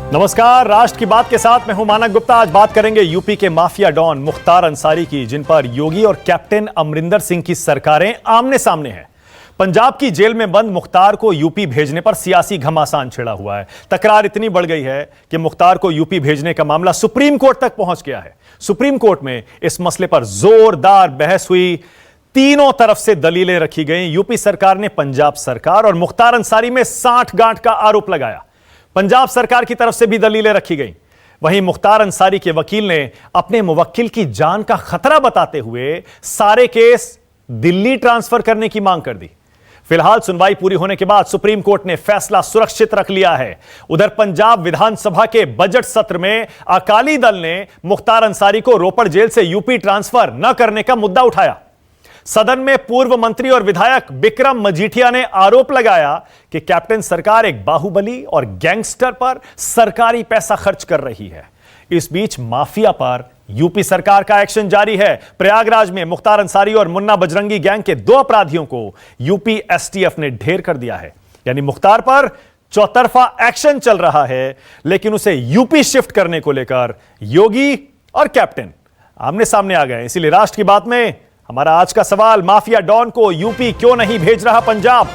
नमस्कार, राष्ट्र की बात के साथ मैं हूं मानक गुप्ता। आज बात करेंगे यूपी के माफिया डॉन मुख्तार अंसारी की, जिन पर योगी और कैप्टन अमरिंदर सिंह की सरकारें आमने सामने हैं। पंजाब की जेल में बंद मुख्तार को यूपी भेजने पर सियासी घमासान छिड़ा हुआ है। तकरार इतनी बढ़ गई है कि मुख्तार को यूपी भेजने का मामला सुप्रीम कोर्ट तक पहुंच गया है। सुप्रीम कोर्ट में इस मसले पर जोरदार बहस हुई, तीनों तरफ से दलीलें रखी गई। यूपी सरकार ने पंजाब सरकार और मुख्तार अंसारी में सांठगांठ का आरोप लगाया। पंजाब सरकार की तरफ से भी दलीलें रखी गई। वहीं मुख्तार अंसारी के वकील ने अपने मुवक्किल की जान का खतरा बताते हुए सारे केस दिल्ली ट्रांसफर करने की मांग कर दी। फिलहाल सुनवाई पूरी होने के बाद सुप्रीम कोर्ट ने फैसला सुरक्षित रख लिया है। उधर पंजाब विधानसभा के बजट सत्र में अकाली दल ने मुख्तार अंसारी को रोपड़ जेल से यूपी ट्रांसफर न करने का मुद्दा उठाया। सदन में पूर्व मंत्री और विधायक बिक्रम मजीठिया ने आरोप लगाया कि कैप्टन सरकार एक बाहुबली और गैंगस्टर पर सरकारी पैसा खर्च कर रही है। इस बीच माफिया पर यूपी सरकार का एक्शन जारी है। प्रयागराज में मुख्तार अंसारी और मुन्ना बजरंगी गैंग के 2 अपराधियों को यूपी एसटीएफ ने ढेर कर दिया है। यानी मुख्तार पर चौतरफा एक्शन चल रहा है, लेकिन उसे यूपी शिफ्ट करने को लेकर योगी और कैप्टन आमने सामने आ गए। इसीलिए राष्ट्र की बात में हमारा आज का सवाल, माफिया डॉन को यूपी क्यों नहीं भेज रहा पंजाब?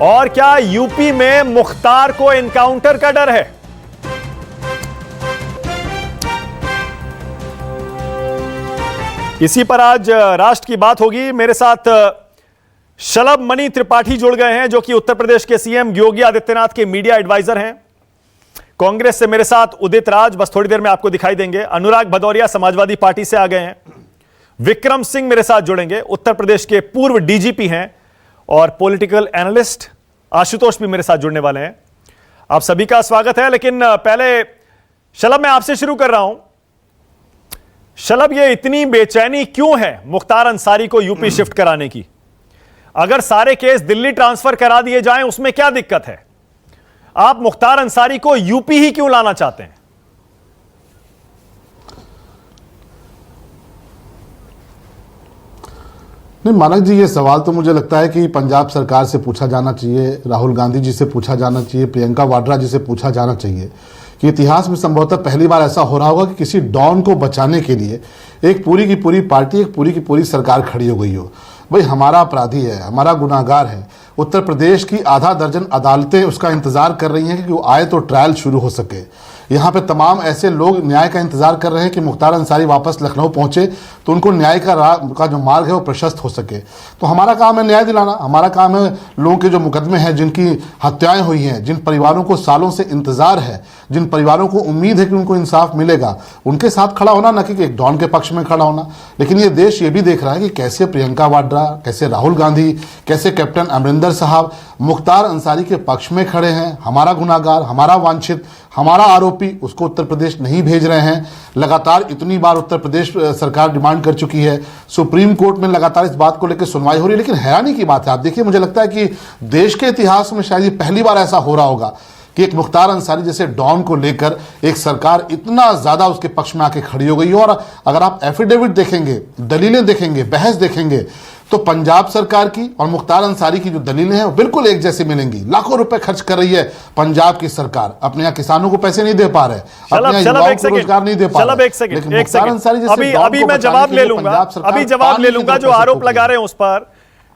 और क्या यूपी में मुख्तार को एनकाउंटर का डर है? इसी पर आज राष्ट्र की बात होगी। मेरे साथ शलभ मणि त्रिपाठी जुड़ गए हैं, जो कि उत्तर प्रदेश के सीएम योगी आदित्यनाथ के मीडिया एडवाइजर हैं। कांग्रेस से मेरे साथ उदित राज, बस थोड़ी देर में आपको दिखाई देंगे। अनुराग भदौरिया समाजवादी पार्टी से आ गए हैं। विक्रम सिंह मेरे साथ जुड़ेंगे, उत्तर प्रदेश के पूर्व डीजीपी हैं और पॉलिटिकल एनालिस्ट। आशुतोष भी मेरे साथ जुड़ने वाले हैं। आप सभी का स्वागत है। लेकिन पहले शलभ, मैं आपसे शुरू कर रहा हूं। शलभ, ये इतनी बेचैनी क्यों है मुख्तार अंसारी को यूपी शिफ्ट कराने की? अगर सारे केस दिल्ली ट्रांसफर करा दिए जाएं, उसमें क्या दिक्कत है? आप मुख्तार अंसारी को यूपी ही क्यों लाना चाहते हैं? नहीं मानक जी, ये सवाल तो मुझे लगता है कि पंजाब सरकार से पूछा जाना चाहिए, राहुल गांधी जी से पूछा जाना चाहिए, प्रियंका वाड्रा जी से पूछा जाना चाहिए कि इतिहास में संभवतः पहली बार ऐसा हो रहा होगा कि किसी डॉन को बचाने के लिए एक पूरी की पूरी पार्टी, एक पूरी की पूरी सरकार खड़ी हो गई हो। भाई हमारा अपराधी है, हमारा गुनाहगार है। उत्तर प्रदेश की आधा दर्जन अदालतें उसका इंतजार कर रही हैं कि वो आए तो ट्रायल शुरू हो सके। यहाँ पे तमाम ऐसे लोग न्याय का इंतजार कर रहे हैं कि मुख्तार अंसारी वापस लखनऊ पहुंचे तो उनको न्याय का जो मार्ग है वो प्रशस्त हो सके। तो हमारा काम है न्याय दिलाना, हमारा काम है लोगों के जो मुकदमे हैं, जिनकी हत्याएं हुई हैं, जिन परिवारों को सालों से इंतजार है, जिन परिवारों को उम्मीद है कि उनको इंसाफ मिलेगा, उनके साथ खड़ा होना, न कि एक डॉन के पक्ष में खड़ा होना। लेकिन ये देश ये भी देख रहा है कि कैसे प्रियंका वाड्रा, कैसे राहुल गांधी, कैसे कैप्टन अमरिंदर साहब मुख्तार अंसारी के पक्ष में खड़े हैं। हमारा गुनाहगार, हमारा वांछित, हमारा आरोपी, उसको उत्तर प्रदेश नहीं भेज रहे हैं। लगातार इतनी बार उत्तर प्रदेश सरकार डिमांड कर चुकी है, सुप्रीम कोर्ट में लगातार इस बात को लेकर सुनवाई हो रही है। लेकिन हैरानी की बात है, आप देखिए, मुझे लगता है कि देश के इतिहास में शायद ये पहली बार ऐसा हो रहा होगा कि एक मुख्तार अंसारी जैसे डॉन को लेकर एक सरकार इतना ज्यादा उसके पक्ष में आके खड़ी हो गई। और अगर आप एफिडेविट देखेंगे, दलीलें देखेंगे, बहस देखेंगे, तो पंजाब सरकार की और मुख्तार अंसारी की जो दलीलें हैं वो बिल्कुल एक जैसी मिलेंगी। लाखों रुपए खर्च कर रही है पंजाब की सरकार, अपने यहाँ किसानों को पैसे नहीं दे पा रहे, अपने यहाँ युवाओं को रोजगार नहीं दे पा रहे। लेकिन मुख्तार अंसारी जैसे अभी मैं जवाब ले लूंगा जो आरोप लगा रहे हैं उस पर।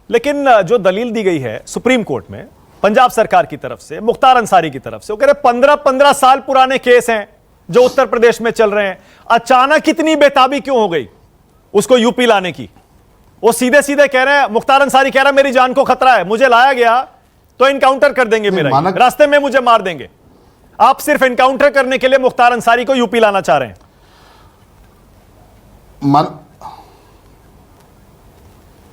लेकिन जो दलील दी गई है सुप्रीम कोर्ट में पंजाब सरकार की तरफ से, मुख्तार अंसारी की तरफ से, वो कह रहे 15-15 साल पुराने केस हैं जो उत्तर प्रदेश में चल रहे हैं। अचानक इतनी बेताबी क्यों हो गई उसको यूपी लाने की? वो सीधे सीधे कह रहे हैं, मुख्तार अंसारी कह रहा है मेरी जान को खतरा है, मुझे लाया गया तो इनकाउंटर कर देंगे, मेरा रास्ते में मुझे मार देंगे। आप सिर्फ इनकाउंटर करने के लिए मुख्तार अंसारी को यूपी लाना चाह रहे हैं?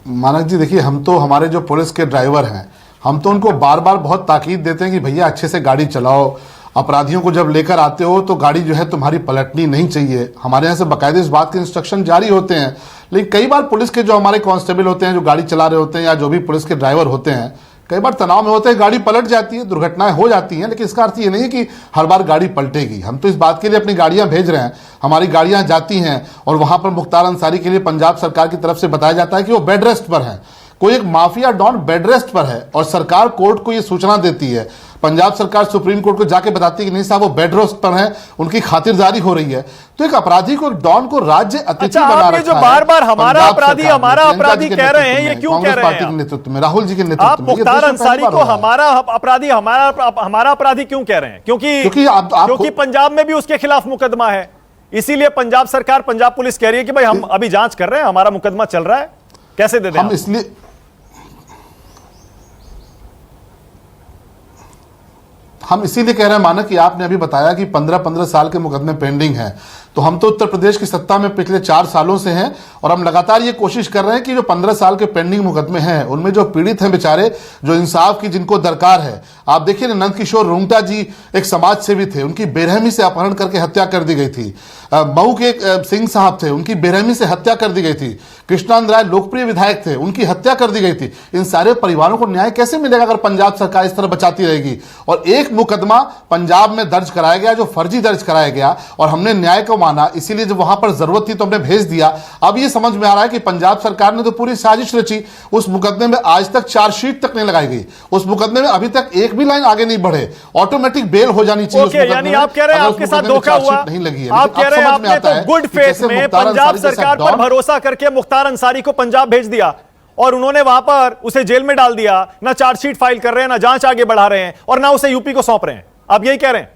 मानक जी देखिए, हम तो, हमारे जो पुलिस के ड्राइवर हैं, हम तो उनको बार बार बहुत ताकीद देते हैं कि भैया अच्छे से गाड़ी चलाओ, अपराधियों को जब लेकर आते हो तो गाड़ी जो है तुम्हारी पलटनी नहीं चाहिए। हमारे यहाँ से बाकायदे इस बात के इंस्ट्रक्शन जारी होते हैं। लेकिन कई बार पुलिस के जो हमारे कांस्टेबल होते हैं, जो गाड़ी चला रहे होते हैं, या जो भी पुलिस के ड्राइवर होते हैं, कई बार तनाव में होते हैं, गाड़ी पलट जाती है, दुर्घटनाएं हो जाती हैं। लेकिन इसका अर्थ ये नहीं है कि हर बार गाड़ी पलटेगी। हम तो इस बात के लिए अपनी गाड़ियां भेज रहे हैं, हमारी गाड़ियां जाती हैं और वहां पर मुख्तार अंसारी के लिए पंजाब सरकार की तरफ से बताया जाता है कि वो बेड रेस्ट पर है। कोई एक माफिया डॉन बेड रेस्ट पर है और सरकार कोर्ट को ये सूचना देती है, पंजाब सरकार सुप्रीम कोर्ट को जाके बताती है कि नहीं साहब वो बेड रेस्ट पर है, उनकी खातिरदारी हो रही है, तो एक अपराधी को, एक डॉन को राज्य अतिथि बना रखा है। जो बार बार हमारा अपराधी कह रहे हैं, ये क्यों कह रहे हैं? पार्टी के नेतृत्व में, राहुल जी के नेतृत्व में, आप मुख्तार अंसारी को हमारा अपराधी क्यों कह रहे हैं? क्योंकि पंजाब में भी उसके खिलाफ मुकदमा है, इसीलिए पंजाब सरकार, पंजाब पुलिस कह रही है कि भाई हम अभी जांच कर रहे हैं, हमारा मुकदमा चल रहा है, कैसे दे दें? हम इसीलिए कह रहे हैं, माना कि आपने अभी बताया कि 15-15 साल के मुकदमे पेंडिंग हैं, तो हम तो उत्तर प्रदेश की सत्ता में पिछले 4 सालों से हैं और हम लगातार ये कोशिश कर रहे हैं कि जो 15 साल के पेंडिंग मुकदमे हैं उनमें जो पीड़ित हैं बेचारे, जो इंसाफ की जिनको दरकार है, आप देखिए ना, नंद किशोर रुंगटा जी एक समाज सेवी थे, उनकी बेरहमी से अपहरण करके हत्या कर दी गई थी। मऊ के सिंह साहब थे, उनकी बेरहमी से हत्या कर दी गई थी। कृष्णानंद राय लोकप्रिय विधायक थे, उनकी हत्या कर दी गई थी। इन सारे परिवारों को न्याय कैसे मिलेगा अगर पंजाब सरकार इस तरह बचाती रहेगी? और एक मुकदमा पंजाब में दर्ज कराया गया जो फर्जी दर्ज कराया गया और हमने न्याय को माना, इसीलिए जब वहां पर जरूरत थी तो हमने भेज दिया। अब ये समझ में आ रहा है कि पंजाब सरकार ने तो पूरी साजिश रची, उस मुकदमे में आज तक चार्जशीट तक नहीं लगाई गई, उस मुकदमे में अभी तक एक भी लाइन आगे नहीं बढ़े, ऑटोमेटिक बेल हो जानी चाहिए। यानी आप कह रहे हैं आपके साथ धोखा हुआ, नहीं लगी है। आप कह रहे हैं आपने तो गुड फेथ में पंजाब सरकार पर भरोसा करके मुख्तार अंसारी को पंजाब भेज दिया और उन्होंने वहां पर उसे जेल में डाल दिया, ना चार्जशीट फाइल कर रहे हैं, ना जांच आगे बढ़ा रहे हैं और ना उसे यूपी को सौंप रहे हैं। आप यही कह रहे हैं?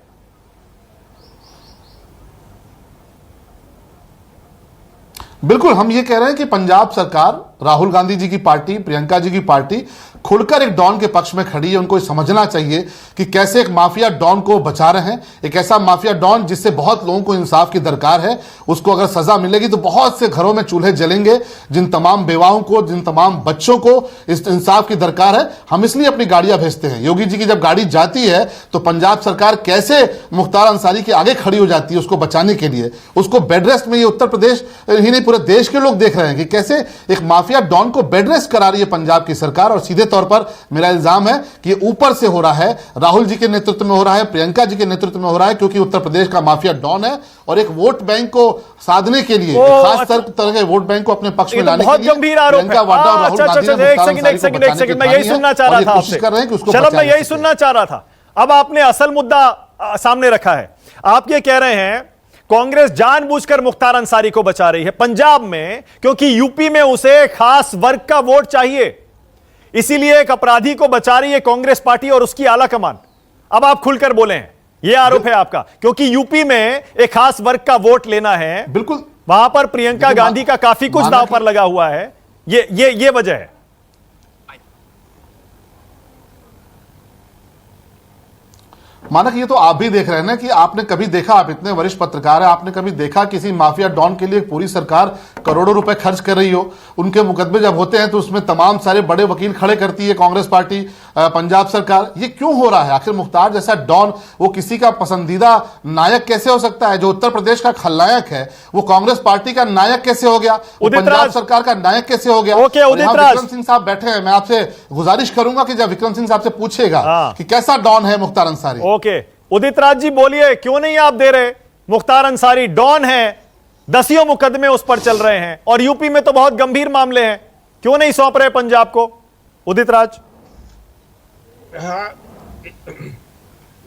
बिल्कुल, हम ये कह रहे हैं कि पंजाब सरकार, राहुल गांधी जी की पार्टी, प्रियंका जी की पार्टी खुलकर एक डॉन के पक्ष में खड़ी है। उनको समझना चाहिए कि कैसे एक माफिया डॉन को बचा रहे हैं, एक ऐसा माफिया डॉन जिससे बहुत लोगों को इंसाफ की दरकार है। उसको अगर सजा मिलेगी तो बहुत से घरों में चूल्हे जलेंगे, जिन तमाम बेवाओं को, जिन तमाम बच्चों को इस इंसाफ की दरकार है। हम इसलिए अपनी गाड़ियां भेजते हैं। योगी जी की जब गाड़ी जाती है तो पंजाब सरकार कैसे मुख्तार अंसारी के आगे खड़ी हो जाती है उसको बचाने के लिए। उसको बेड रेस्ट में, ये उत्तर प्रदेश ही नहीं पूरे देश के लोग देख रहे हैं कि कैसे एक माफिया डॉन को बेड रेस्ट करा रही है पंजाब की सरकार। और सीधे तौर पर मेरा इल्जाम है कि ऊपर से हो रहा है, राहुल जी के नेतृत्व में हो रहा है, प्रियंका जी के नेतृत्व में हो रहा है, क्योंकि उत्तर प्रदेश का माफिया डॉन है और एक वोट बैंक को साधने के लिए, खास तरह के वोट बैंक को अपने पक्ष में लाने के लिए गंभीर आरोप है। मैं यही सुनना चाह रहा था आपसे, चलो मैं यही सुनना चाह रहा था। अब आपने असल मुद्दा सामने रखा है। आप ये कह रहे हैं कांग्रेस जानबूझकर मुख्तार अंसारी को बचा रही है पंजाब में, क्योंकि यूपी में उसे खास वर्ग का वोट चाहिए, इसीलिए एक अपराधी को बचा रही है कांग्रेस पार्टी और उसकी आला कमान। अब आप खुलकर बोले हैं, यह आरोप है आपका, क्योंकि यूपी में एक खास वर्ग का वोट लेना है। बिल्कुल, वहां पर प्रियंका गांधी का काफी कुछ दांव पर लगा हुआ है। ये वजह है। माना कि ये तो आप भी देख रहे हैं ना कि आपने कभी देखा, आप इतने वरिष्ठ पत्रकार हैं, आपने कभी देखा किसी माफिया डॉन के लिए पूरी सरकार करोड़ों रुपए खर्च कर रही हो? उनके मुकदमे जब होते हैं तो उसमें तमाम सारे बड़े वकील खड़े करती है कांग्रेस पार्टी, पंजाब सरकार। ये क्यों हो रहा है? आखिर मुख्तार जैसा डॉन वो किसी का पसंदीदा नायक कैसे हो सकता है? जो उत्तर प्रदेश का खलनायक है वो कांग्रेस पार्टी का नायक कैसे हो गया? वो पंजाब सरकार का नायक कैसे हो गया? विक्रम सिंह साहब बैठे हैं, मैं आपसे गुजारिश करूंगा कि जब विक्रम सिंह साहब से पूछेगा कि कैसा डॉन है मुख्तार अंसारी। ओके, उदित राज जी बोलिए, क्यों नहीं आप दे रहे? मुख्तार अंसारी डॉन है, दसियों मुकदमे उस पर चल रहे हैं और यूपी में तो बहुत गंभीर मामले हैं, क्यों नहीं सौंप रहे पंजाब को? उदित राज। हाँ,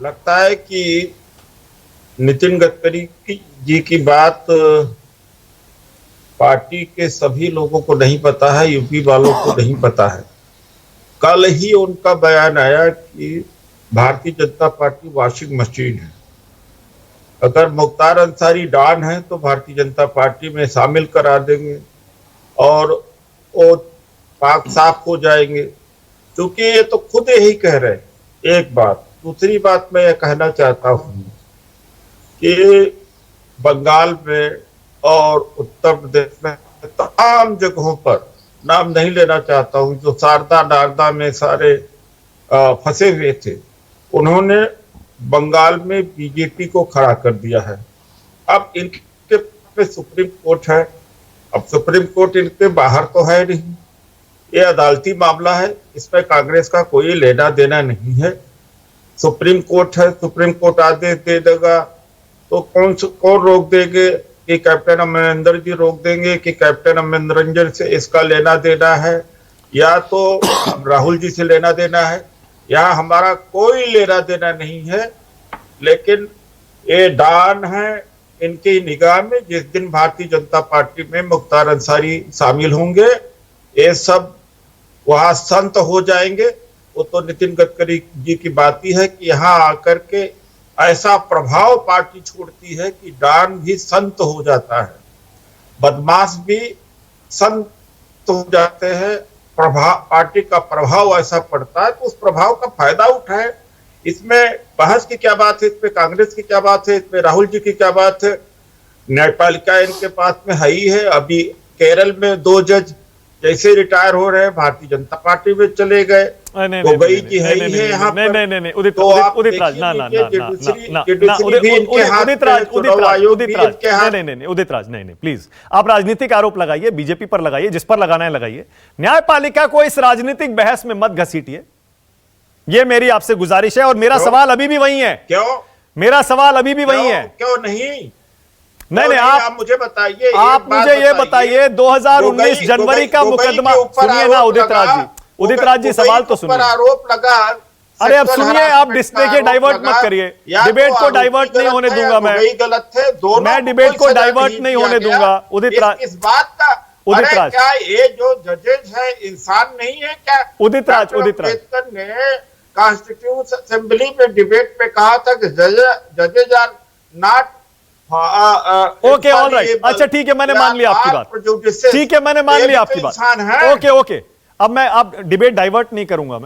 लगता है कि नितिन गडकरी जी की बात पार्टी के सभी लोगों को नहीं पता है, यूपी वालों को नहीं पता है। कल ही उनका बयान आया कि Bharatiya Janata party washing machine है। अगर मुख्तार अंसारी डॉन है तो भारतीय जनता पार्टी में शामिल करा देंगे और वो पाक साफ हो जाएंगे, क्योंकि ये तो खुद यही कह रहे हैं। एक बात, दूसरी बात मैं ये कहना चाहता हूँ कि बंगाल में और उत्तर प्रदेश में तमाम जगहों पर, नाम नहीं लेना चाहता हूँ, जो शारदा नारदा में सारे फंसे हुए थे, उन्होंने बंगाल में बीजेपी को खड़ा कर दिया है। अब इनके पे सुप्रीम कोर्ट है, अब सुप्रीम कोर्ट इनके बाहर तो है नहीं, ये अदालती मामला है, इसमें कांग्रेस का कोई लेना देना नहीं है। सुप्रीम कोर्ट है, सुप्रीम कोर्ट आदेश दे देगा तो कौन रोक देंगे? कि कैप्टन अमरिंदर जी रोक देंगे कि कैप्टन अमरिंदर से इसका लेना देना है, या तो राहुल जी से लेना देना है, यहाँ हमारा कोई लेना देना नहीं है, लेकिन ये डॉन है इनकी निगाह में। जिस दिन भारतीय जनता पार्टी में मुख्तार अंसारी शामिल होंगे, ये सब वहां संत हो जाएंगे। वो तो नितिन गडकरी जी की बात ही है कि यहाँ आकर के ऐसा प्रभाव पार्टी छोड़ती है कि डॉन भी संत हो जाता है, बदमाश भी संत हो जाते हैं। पार्टी का प्रभाव ऐसा पड़ता है, तो उस प्रभाव का फायदा उठाए। इसमें बहस की क्या बात है, इसमें कांग्रेस की क्या बात है, इसमें राहुल जी की क्या बात है। न्यायपालिका इनके पास में है ही है। अभी केरल में 2 जज जैसे रिटायर हो रहे हैं, भारतीय जनता पार्टी में चले गए। गोगोई जी है ही है यहाँ पर। नहीं उदित राज नहीं प्लीज, आप राजनीतिक आरोप लगाइए, बीजेपी पर लगाइए, जिस पर लगाना है लगाइए। न्यायपालिका को इस राजनीतिक बहस में मत घसीटिए, ये मेरी आपसे गुजारिश है। और मेरा सवाल अभी भी वही है। क्यों? मेरा सवाल अभी भी वही है। क्यों नहीं? नहीं, आप मुझे बताइए, आप मुझे ये बताइए, 2019 जनवरी का मुकदमा। सुनिए ना उदित राज जी सवाल तो सुनिए। आरोप लगा। अरे अब सुनिए, आप देखिए डाइवर्ट मत करिए, डिबेट को डाइवर्ट नहीं होने दूंगा मैं। गलत थे दोनों, मैं डिबेट को डाइवर्ट नहीं होने दूंगा। उदित राज, इस बात का उदित राज, क्या ये जो जजेज है इंसान नहीं है क्या? उदित राज ने कॉन्स्टिट्यूशन असेंबली में डिबेट पे कहा था कि जजेज are not okay, all right, अच्छा ठीक है, मैंने मान लिया आपकी बात। ठीक है, मैंने मान लिया आपकी बात। ओके, अब मैं अब डिबेट डाइवर्ट नहीं करूंगा।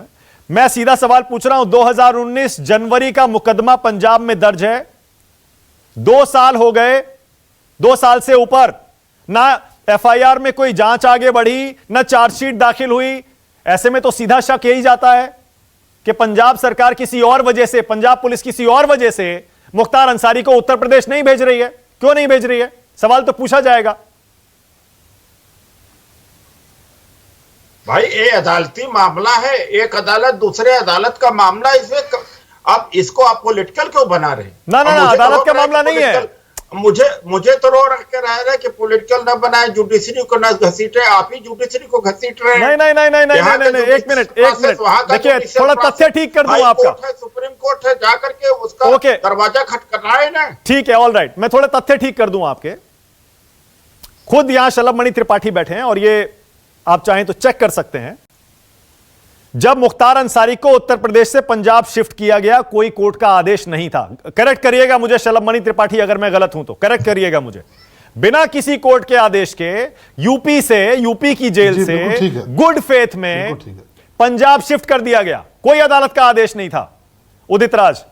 मैं सीधा सवाल पूछ रहा हूं। 2019 जनवरी का मुकदमा पंजाब में दर्ज है, 2 साल हो गए, 2 साल से ऊपर ना एफआईआर में कोई जांच आगे बढ़ी, ना चार्जशीट दाखिल हुई। ऐसे में तो सीधा शक यही जाता है कि पंजाब सरकार किसी और वजह से, पंजाब पुलिस किसी और वजह से मुख्तार अंसारी को उत्तर प्रदेश नहीं भेज रही है। क्यों नहीं भेज रही है? सवाल तो पूछा जाएगा। भाई ये अदालती मामला है, एक अदालत दूसरे अदालत का मामला, इसमें अब इसको आप पॉलिटिकल क्यों बना रहे? ना अदालत का मामला नहीं है। मुझे तो रो रख के रह रहे कि पॉलिटिकल ना बनाए, जुडिशरी को ना घसीटे। आप ही जुडिशरी को घसीट रहे हैं। नहीं, एक मिनट देखिए, थोड़ा तथ्य ठीक कर दूं आपका। सुप्रीम कोर्ट है, जाकर के उसका दरवाजा खटखटाए ना। ठीक है, ऑल राइट, मैं थोड़ा तथ्य ठीक कर दूं आपके। खुद यहां शलभ मणि त्रिपाठी बैठे हैं और ये आप चाहें तो चेक कर सकते हैं। जब मुख्तार अंसारी को उत्तर प्रदेश से पंजाब शिफ्ट किया गया, कोई कोर्ट का आदेश नहीं था। करेक्ट करिएगा मुझे शलभ मणि त्रिपाठी, अगर मैं गलत हूं तो करेक्ट करिएगा मुझे। बिना किसी कोर्ट के आदेश के यूपी की जेल से गुड फेथ में पंजाब शिफ्ट कर दिया गया। कोई अदालत का आदेश नहीं था उदित राज,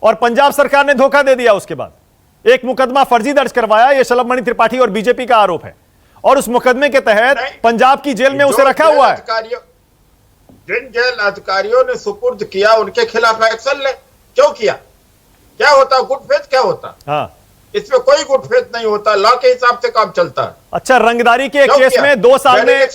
और पंजाब सरकार ने धोखा दे दिया। उसके बाद एक मुकदमा फर्जी दर्ज करवाया, यह शलभ मणि त्रिपाठी और बीजेपी का आरोप है, और उस मुकदमे के तहत पंजाब की जेल में उसे रखा हुआ है। जिन जेल अधिकारियों ने सुपुर्द किया उनके खिलाफ एक्शन ले। क्यों किया? क्या होता? गुड फेथ क्या होता? हाँ, इसमें कोई गुड फेथ नहीं होता, लॉ के हिसाब से काम चलता है। अच्छा, रंगदारी के केस में 2 साल में,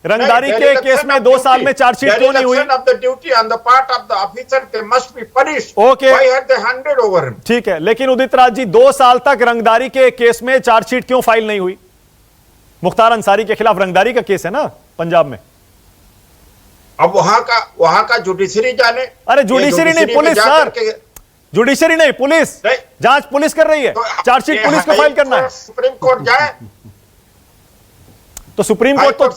रंगदारी के केस में 2 साल में चार्जशीट क्यों नहीं हुई? Of the duty on the part of the officer, they must be punished. Okay, why had they handed over him? ठीक है, लेकिन उदित राज जी 2 साल तक रंगदारी के केस में चार्जशीट क्यों फाइल नहीं हुई? मुख्तार अंसारी के खिलाफ रंगदारी का केस है ना पंजाब में। अब वहां का जुडिशरी जाने। अरे जुडिशरी नहीं, पुलिस सर, जुडिशरी नहीं, पुलिस, जांच पुलिस कर रही है, चार्जशीट पुलिस को फाइल करना है। सुप्रीम कोर्ट जाए तो सुप्रीम कोर्ट तो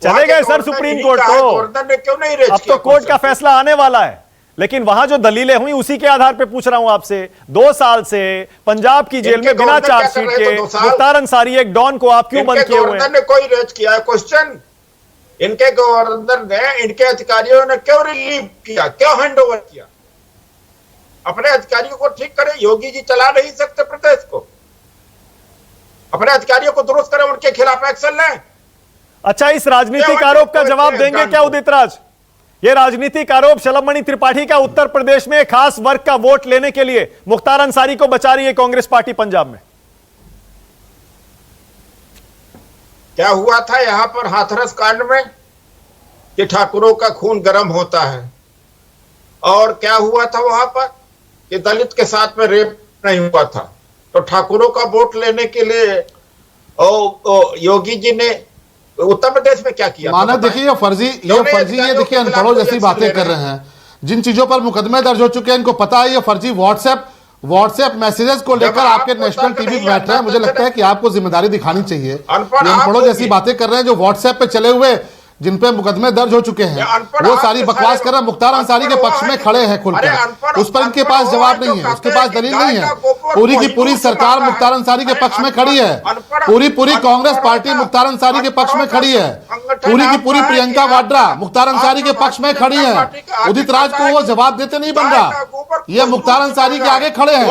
चले गए सर, सुप्रीम कोर्ट तो क्यों नहीं रेज? अब तो कोर्ट का फैसला आने वाला है, लेकिन वहां जो दलीलें हुई उसी के आधार पे पूछ रहा हूं आपसे। 2 साल से पंजाब की जेल में बिना चार्जशीट के मुख्तार अंसारी एक डॉन को आप क्यों बंद किए हुए हैं? ने कोई रेज किया है? क्वेश्चन इनके गवर्नर ने, इनके अधिकारियों ने क्यों रिलीव किया, क्यों हैंडओवर किया? अपने अधिकारियों को ठीक करें। योगी जी चला नहीं सकते प्रदेश को, अपने अधिकारियों को दुरुस्त करें, उनके खिलाफ एक्शन लें। अच्छा, इस राजनीतिक आरोप का जवाब देंगे क्या उदित राज? यह राजनीतिक आरोप शलभ मणि त्रिपाठी का उत्तर प्रदेश में खास वर्ग का वोट लेने के लिए मुख्तार अंसारी को बचा रही है कांग्रेस पार्टी पंजाब में। क्या हुआ था यहां पर हाथरस कांड में कि ठाकुरों का खून गर्म होता है, और क्या हुआ था वहां पर कि दलित के साथ में रेप नहीं हुआ था। तो ठाकुरों का वोट लेने के लिए योगी जी ने उत्तर प्रदेश में क्या किया? माना देखिए, ये फर्जी ये देखिए अनपढ़ों जैसी बातें कर रहे हैं। जिन चीजों पर मुकदमे दर्ज हो चुके हैं इनको पता है। ये फर्जी व्हाट्सएप मैसेजेस को लेकर आपके नेशनल टीवी पे बैठ रहे हैं। मुझे लगता है कि आपको जिम्मेदारी दिखानी चाहिए। अनपढ़ों जैसी बातें कर रहे हैं जो व्हाट्सएप पे चले हुए, जिन पे मुकदमे दर्ज हो चुके हैं, वो सारी बकवास कर रहे हैं। मुख्तार अंसारी के पक्ष में खड़े हैं खुलकर, उस पर इनके पास जवाब नहीं है, उसके पास दलील नहीं है। पूरी की पूरी सरकार मुख्तार अंसारी के पक्ष में खड़ी है, पूरी कांग्रेस पार्टी मुख्तार अंसारी के पक्ष में खड़ी है, पूरी की पूरी प्रियंका वाड्रा मुख्तार अंसारी के पक्ष में खड़ी है। उदित राज को वो जवाब देते नहीं बन रहा, ये मुख्तार अंसारी के आगे खड़े हैं।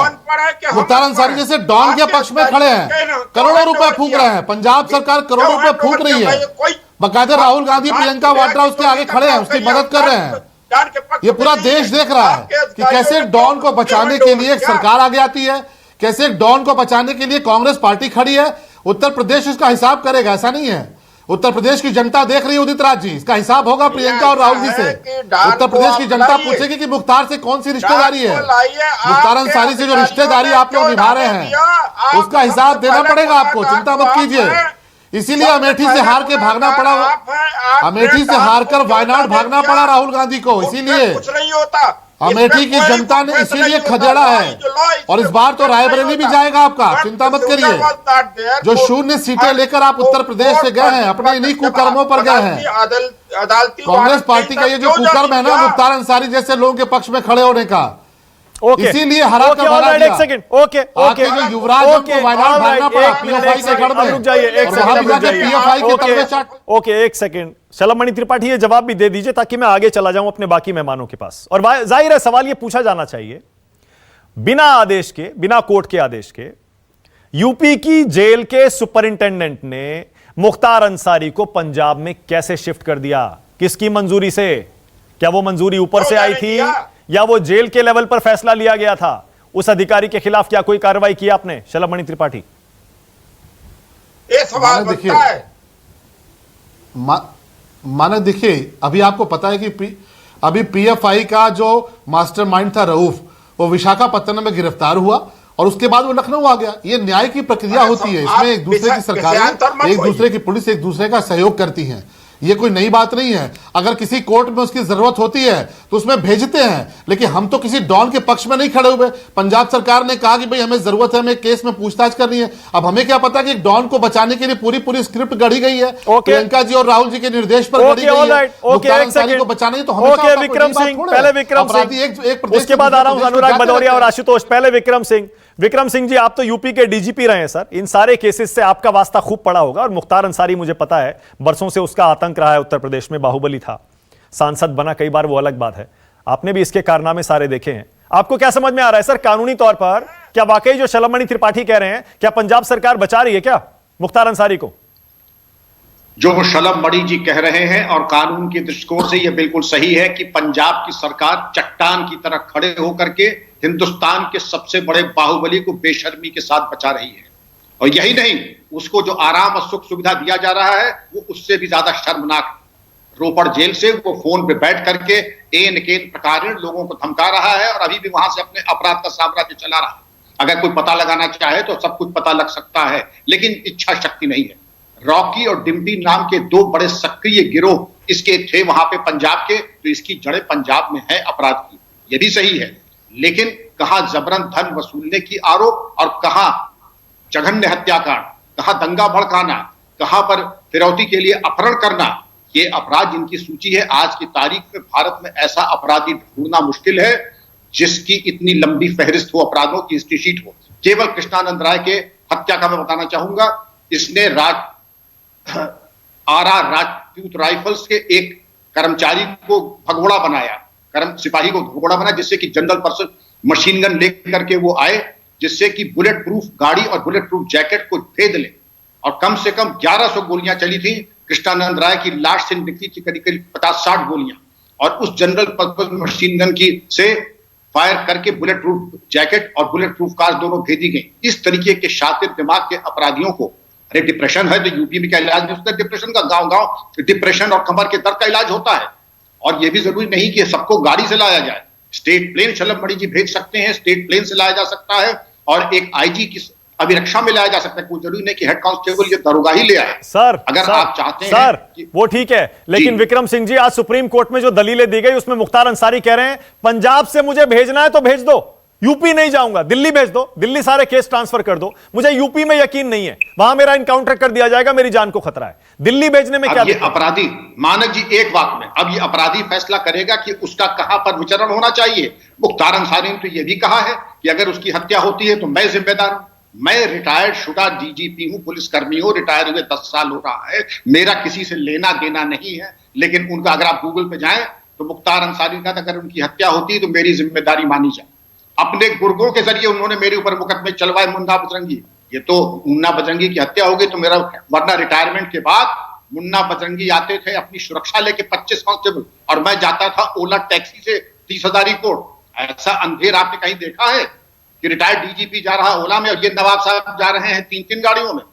मुख्तार अंसारी जैसे डॉन के पक्ष में खड़े हैं, करोड़ों रुपए फूंक रहे हैं। पंजाब सरकार करोड़ों रुपए फूंक रही है। बकायदा राहुल गांधी, प्रियंका वाड्रा उसके आगे खड़े हैं, उसकी मदद कर रहे हैं। ये पूरा देश देख रहा है कि कैसे डॉन को बचाने के लिए सरकार आगे आती है, कैसे डॉन को बचाने के लिए कांग्रेस पार्टी खड़ी है। उत्तर प्रदेश इसका हिसाब करेगा, ऐसा नहीं है। उत्तर प्रदेश की जनता देख रही है उदित राज जी, इसका हिसाब होगा प्रियंका और राहुल जी से। उत्तर प्रदेश की जनता पूछेगी कि मुख्तार से कौन सी रिश्तेदारी है, मुख्तार अंसारी से जो रिश्तेदारी आप लोग निभा रहे हैं उसका हिसाब देना पड़ेगा आपको, चिंता मत कीजिए। इसीलिए अमेठी से हार के भागना पड़ा, अमेठी से हारकर वायनाड भागना पड़ा राहुल गांधी को। इसीलिए कुछ नहीं होता, अमेठी की जनता ने इसीलिए खदेड़ा है। और इस बार तो रायबरेली भी जाएगा आपका, चिंता मत करिए। जो 0 सीटें लेकर आप उत्तर प्रदेश से गए हैं, अपने इन्हीं कुकर्मों पर गए हैं। कांग्रेस पार्टी का ये जो कुकर्म है ना, मुख्तार अंसारी जैसे लोगों के पक्ष में खड़े होने का, इसीलिए हरा कर भगा दिया। एक सेकंड, ओके जो युवराज को वायनाड भागना पड़ा पीएफआई के गढ़ में, रुक जाइए एक सेकंड, ओके एक सेकंड। शलभमणि त्रिपाठी ये जवाब भी दे दीजिए ताकि मैं आगे चला जाऊं अपने बाकी मेहमानों के पास। और जाहिर है सवाल ये पूछा जाना चाहिए, बिना आदेश के, बिना कोर्ट के आदेश के यूपी की जेल के सुपरिंटेंडेंट ने मुख्तार अंसारी को पंजाब में कैसे शिफ्ट कर दिया, किसकी मंजूरी से? क्या वो मंजूरी ऊपर से आई थी या वो जेल के लेवल पर फैसला लिया गया था? उस अधिकारी के खिलाफ क्या कोई कार्रवाई की आपने शलभमणि त्रिपाठी? ये सवाल बनता है। माने देखिए, अभी आपको पता है कि अभी पीएफआई का जो मास्टरमाइंड था रऊफ, वो विशाखापत्तनम में गिरफ्तार हुआ और उसके बाद वो लखनऊ आ गया। ये न्याय की प्रक्रिया होती है, इसमें एक दूसरे की सरकारें, एक दूसरे की पुलिस एक दूसरे का सहयोग करती हैं। ये कोई नई बात नहीं है। अगर किसी कोर्ट में उसकी जरूरत होती है तो उसमें भेजते हैं, लेकिन हम तो किसी डॉन के पक्ष में नहीं खड़े हुए। पंजाब सरकार ने कहा कि भाई हमें जरूरत है, हमें केस में पूछताछ करनी है। अब हमें क्या पता कि डॉन को बचाने के लिए पूरी स्क्रिप्ट गढ़ी गई है, प्रियंका जी और राहुल जी के निर्देश पर गढ़ी गई है। मुख्तार अंसारी को बचाने तो हमें विक्रम सिंह, पहले विक्रम सिंह, उसके बाद आ रहा हूं अनुराग भदौरिया और आशुतोष। पहले विक्रम सिंह जी, आप तो यूपी के डीजीपी रहे हैं सर, इन सारे केसेस से आपका वास्ता खूब पड़ा होगा। और मुख्तार अंसारी मुझे पता है बरसों से उसका आतंक रहा है उत्तर प्रदेश में, बाहुबली था, सांसद बना कई बार, वो अलग बात है। आपने भी इसके कारनामे सारे देखे हैं। आपको क्या समझ में आ रहा है सर कानूनी तौर पर, क्या वाकई जो शलभमणि त्रिपाठी कह रहे हैं, क्या पंजाब सरकार बचा रही है क्या मुख्तार अंसारी को? जो शलभमणि जी कह रहे हैं और कानून के दृष्टिकोण से यह बिल्कुल सही है कि पंजाब की सरकार चट्टान की तरह खड़े होकर के हिंदुस्तान के सबसे बड़े बाहुबली को बेशर्मी के साथ बचा रही है। और यही नहीं, उसको जो आराम और सुख सुविधा दिया जा रहा है वो उससे भी ज्यादा शर्मनाक। रोपड़ जेल से वो फोन पे बैठ करके एन प्रकार लोगों को धमका रहा है और अभी भी वहां से अपने अपराध का साम्राज्य चला रहा है। अगर कोई पता लगाना चाहे तो सब कुछ पता लग सकता है, लेकिन इच्छा शक्ति नहीं है। रॉकी और डिम्पी नाम के 2 बड़े सक्रिय गिरोह इसके थे वहां पे पंजाब के, तो इसकी जड़ें पंजाब में है अपराध की, ये भी सही है। लेकिन कहां जबरन धन वसूलने की आरोप और कहां जघन्य हत्याकांड, कहां दंगा भड़काना, कहां पर फिरौती के लिए अपहरण करना, ये अपराध जिनकी सूची है। आज की तारीख में भारत में ऐसा अपराधी ढूंढना मुश्किल है जिसकी इतनी लंबी फहरिस्त हो, अपराधों की हिस्ट्री शीट हो। केवल कृष्णानंद राय के हत्या का मैं बताना चाहूंगा, इसने आरआर राजपूत राइफल्स के एक कर्मचारी को भगोड़ा बनाया, सिपाही को भगोड़ा बनाया, जिससे कि जनरल पर्सन मशीन गन लेकर के वो आए, जिससे कि बुलेट प्रूफ गाड़ी और बुलेट प्रूफ जैकेट को भेद ले। और कम से कम 1100 गोलियां चली थी। कृष्णानंद राय की लाश से निकली थी करीब 50-60 गोलियां, और उस जनरल पर्पस मशीन गन की से फायर करके बुलेट प्रूफ जैकेट और बुलेट प्रूफ कार दोनों भेजी गई। इस तरीके के शातिर दिमाग के अपराधियों को, अरे डिप्रेशन है तो यूपी में क्या इलाज नहीं होता डिप्रेशन का? गांव डिप्रेशन और कमर के दर्द का इलाज होता है। और यह भी जरूरी नहीं कि सबको गाड़ी से लाया जाए, स्टेट प्लेन शलभमणि जी भेज सकते हैं, स्टेट प्लेन से लाया जा सकता है। और एक आईजी की अभिरक्षा में लाया जा सकता है। कोई जरूरी नहीं कि हेड कांस्टेबल ये दरोगा ही ले आए। सर अगर सर, आप चाहते हैं सर वो ठीक है, लेकिन विक्रम सिंह जी आज सुप्रीम कोर्ट में जो दलीलें दी गई उसमें मुख्तार अंसारी कह रहे हैं पंजाब से मुझे भेजना है तो भेज दो, यूपी नहीं जाऊंगा, दिल्ली भेज दो, दिल्ली सारे केस ट्रांसफर कर दो, मुझे यूपी में यकीन नहीं है, वहां मेरा इनकाउंटर कर दिया जाएगा, मेरी जान को खतरा है। दिल्ली भेजने में क्या ये अपराधी मानक जी एक बात में, अब ये अपराधी फैसला करेगा कि उसका कहां पर विचरण होना चाहिए। मुख्तार अंसारी ने तो यह भी कहा है कि अगर उसकी हत्या होती है तो मैं जिम्मेदार हूं। मैं रिटायर्ड शुदा डीजीपी हूं, पुलिसकर्मी हूं, रिटायर हुए 10 साल हो रहा है, मेरा किसी से लेना देना नहीं है। लेकिन उनका अगर आप गूगल पे जाएं तो मुख्तार अंसारी का अगर उनकी हत्या होती है तो मेरी जिम्मेदारी मानी जाए। अपने गुर्गों के जरिए उन्होंने मेरे ऊपर मुकदमे चलवाए, मुन्ना बजरंगी, ये तो मुन्ना बजरंगी की हत्या हो गई तो मेरा, वरना रिटायरमेंट के बाद मुन्ना बजरंगी आते थे अपनी सुरक्षा लेके 25 कांस्टेबल, और मैं जाता था ओला टैक्सी से 30,000 रिपोर्ट। ऐसा अंधेर आपने कहीं देखा है कि रिटायर्ड डीजीपी जा रहा ओला में और ये नवाब साहब जा रहे हैं 3-3 गाड़ियों में?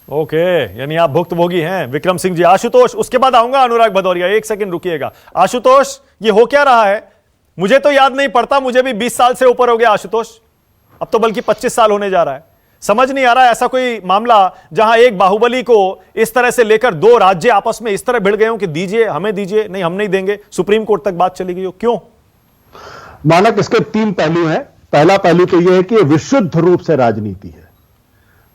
ओके, यानी आप भुक्तभोगी हैं विक्रम सिंह जी। आशुतोष, उसके बाद आऊंगा अनुराग भदौरिया, एक सेकंड रुकिएगा। आशुतोष, ये हो क्या रहा है? मुझे तो याद नहीं पड़ता, मुझे भी 20 साल से ऊपर हो गया आशुतोष, अब तो बल्कि 25 साल होने जा रहा है। समझ नहीं आ रहा है ऐसा कोई मामला जहां एक बाहुबली को इस तरह से लेकर दो राज्य आपस में इस तरह भिड़ गए हो कि दीजिए, हमें दीजिए, नहीं हम नहीं देंगे, सुप्रीम कोर्ट तक बात चली गई हो, क्यों? मानक, इसके 3 पहलू हैं। पहला पहलू तो यह है कि विशुद्ध रूप से राजनीति है,